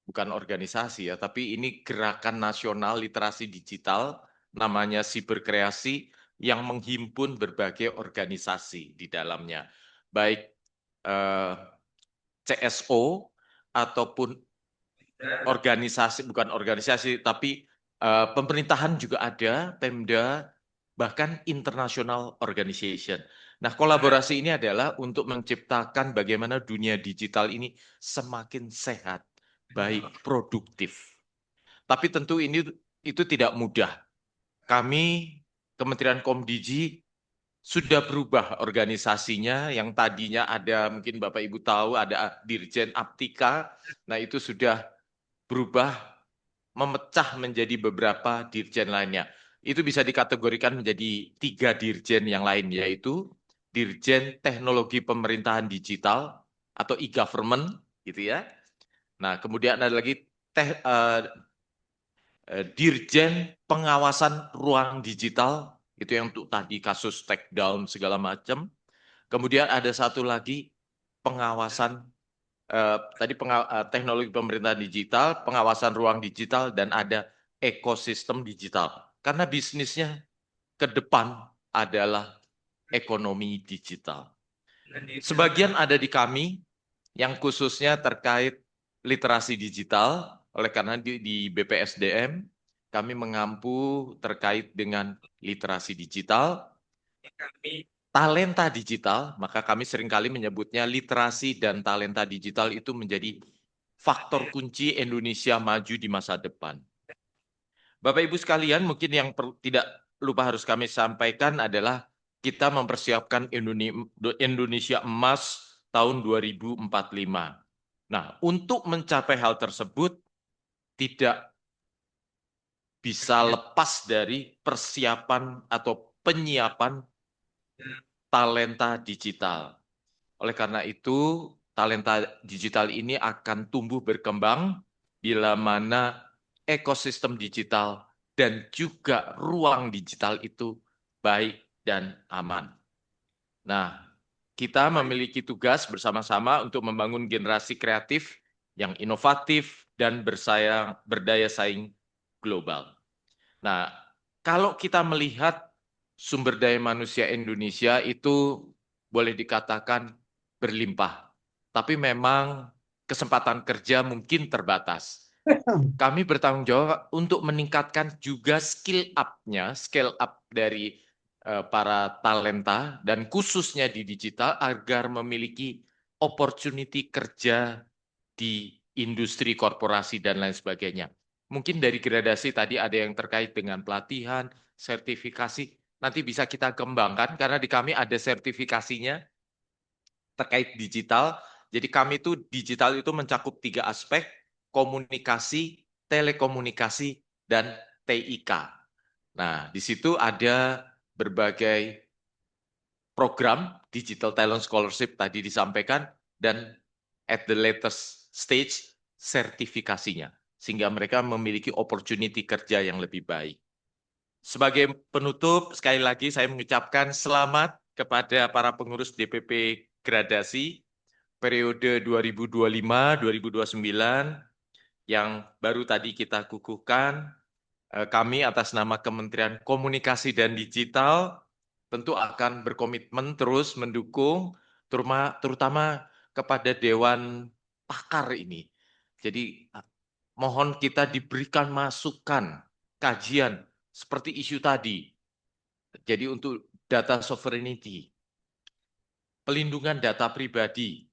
bukan organisasi ya, tapi ini gerakan nasional literasi digital, namanya Siberkreasi, yang menghimpun berbagai organisasi di dalamnya, baik CSO ataupun organisasi, bukan organisasi, tapi pemerintahan juga ada, Pemda, bahkan international organization. Nah, kolaborasi ini adalah untuk menciptakan bagaimana dunia digital ini semakin sehat, baik, produktif. Tapi tentu itu tidak mudah. Kami, Kementerian Komdiji, sudah berubah organisasinya, yang tadinya ada, mungkin Bapak Ibu tahu, ada Dirjen Aptika, nah itu sudah berubah, memecah menjadi beberapa dirjen lainnya. Itu bisa dikategorikan menjadi 3 dirjen yang lain, yaitu Dirjen Teknologi Pemerintahan Digital atau e-government, gitu ya. Nah, kemudian ada lagi Dirjen Pengawasan Ruang Digital, itu yang untuk tadi kasus take down segala macam. Kemudian ada satu lagi pengawasan teknologi pemerintahan digital, pengawasan ruang digital, dan ada ekosistem digital. Karena bisnisnya ke depan adalah ekonomi digital. Sebagian ada di kami yang khususnya terkait literasi digital, oleh karena di BPSDM kami mengampu terkait dengan literasi digital, talenta digital, maka kami seringkali menyebutnya literasi dan talenta digital itu menjadi faktor kunci Indonesia maju di masa depan. Bapak Ibu sekalian, mungkin yang tidak lupa harus kami sampaikan adalah kita mempersiapkan Indonesia Emas tahun 2045. Nah, untuk mencapai hal tersebut tidak bisa lepas dari persiapan atau penyiapan talenta digital. Oleh karena itu, talenta digital ini akan tumbuh berkembang bila mana ekosistem digital dan juga ruang digital itu baik dan aman. Nah, kita memiliki tugas bersama-sama untuk membangun generasi kreatif yang inovatif dan berdaya saing global. Nah, kalau kita melihat sumber daya manusia Indonesia itu boleh dikatakan berlimpah, tapi memang kesempatan kerja mungkin terbatas. Kami bertanggung jawab untuk meningkatkan juga skill up dari para talenta dan khususnya di digital agar memiliki opportunity kerja di industri korporasi dan lain sebagainya. Mungkin dari gradasi tadi ada yang terkait dengan pelatihan, sertifikasi, nanti bisa kita kembangkan karena di kami ada sertifikasinya terkait digital. Jadi kami itu digital itu mencakup 3 aspek, komunikasi, telekomunikasi, dan TIK. Nah, di situ ada berbagai program Digital Talent Scholarship tadi disampaikan, dan at the latest stage sertifikasinya, sehingga mereka memiliki opportunity kerja yang lebih baik. Sebagai penutup, sekali lagi saya mengucapkan selamat kepada para pengurus DPP gradasi periode 2025-2029 yang baru tadi kita kukuhkan. Kami atas nama Kementerian Komunikasi dan Digital tentu akan berkomitmen terus mendukung, terutama kepada Dewan Pakar ini. Jadi mohon kita diberikan masukan, kajian, seperti isu tadi. Jadi untuk data sovereignty, pelindungan data pribadi,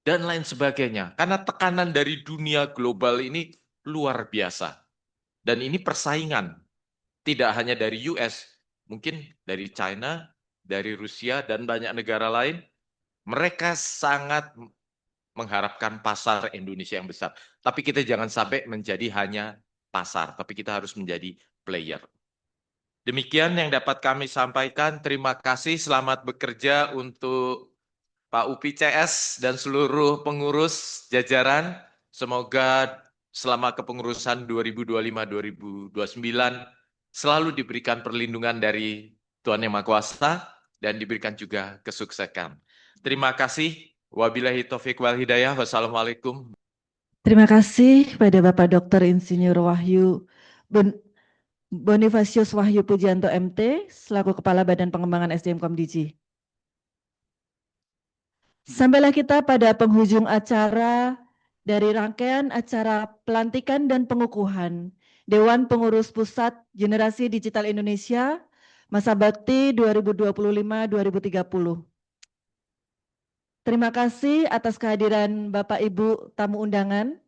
dan lain sebagainya. Karena tekanan dari dunia global ini luar biasa. Dan ini persaingan, tidak hanya dari US, mungkin dari China, dari Rusia, dan banyak negara lain. Mereka sangat mengharapkan pasar Indonesia yang besar. Tapi kita jangan sampai menjadi hanya pasar, tapi kita harus menjadi player. Demikian yang dapat kami sampaikan. Terima kasih, selamat bekerja untuk Pak UPCS dan seluruh pengurus jajaran. Semoga selama kepengurusan 2025-2029 selalu diberikan perlindungan dari Tuhan Yang Maha Kuasa dan diberikan juga kesuksesan. Terima kasih. Wabillahi taufiq wal hidayah. Wassalamualaikum. Terima kasih kepada Bapak Dr. Insinyur Bonifasius Wahyu Pujianto MT selaku Kepala Badan Pengembangan SDM Komdiji. Sampailah kita pada penghujung acara dari rangkaian acara pelantikan dan pengukuhan Dewan Pengurus Pusat Generasi Digital Indonesia Masa Bakti 2025-2030. Terima kasih atas kehadiran Bapak Ibu tamu undangan.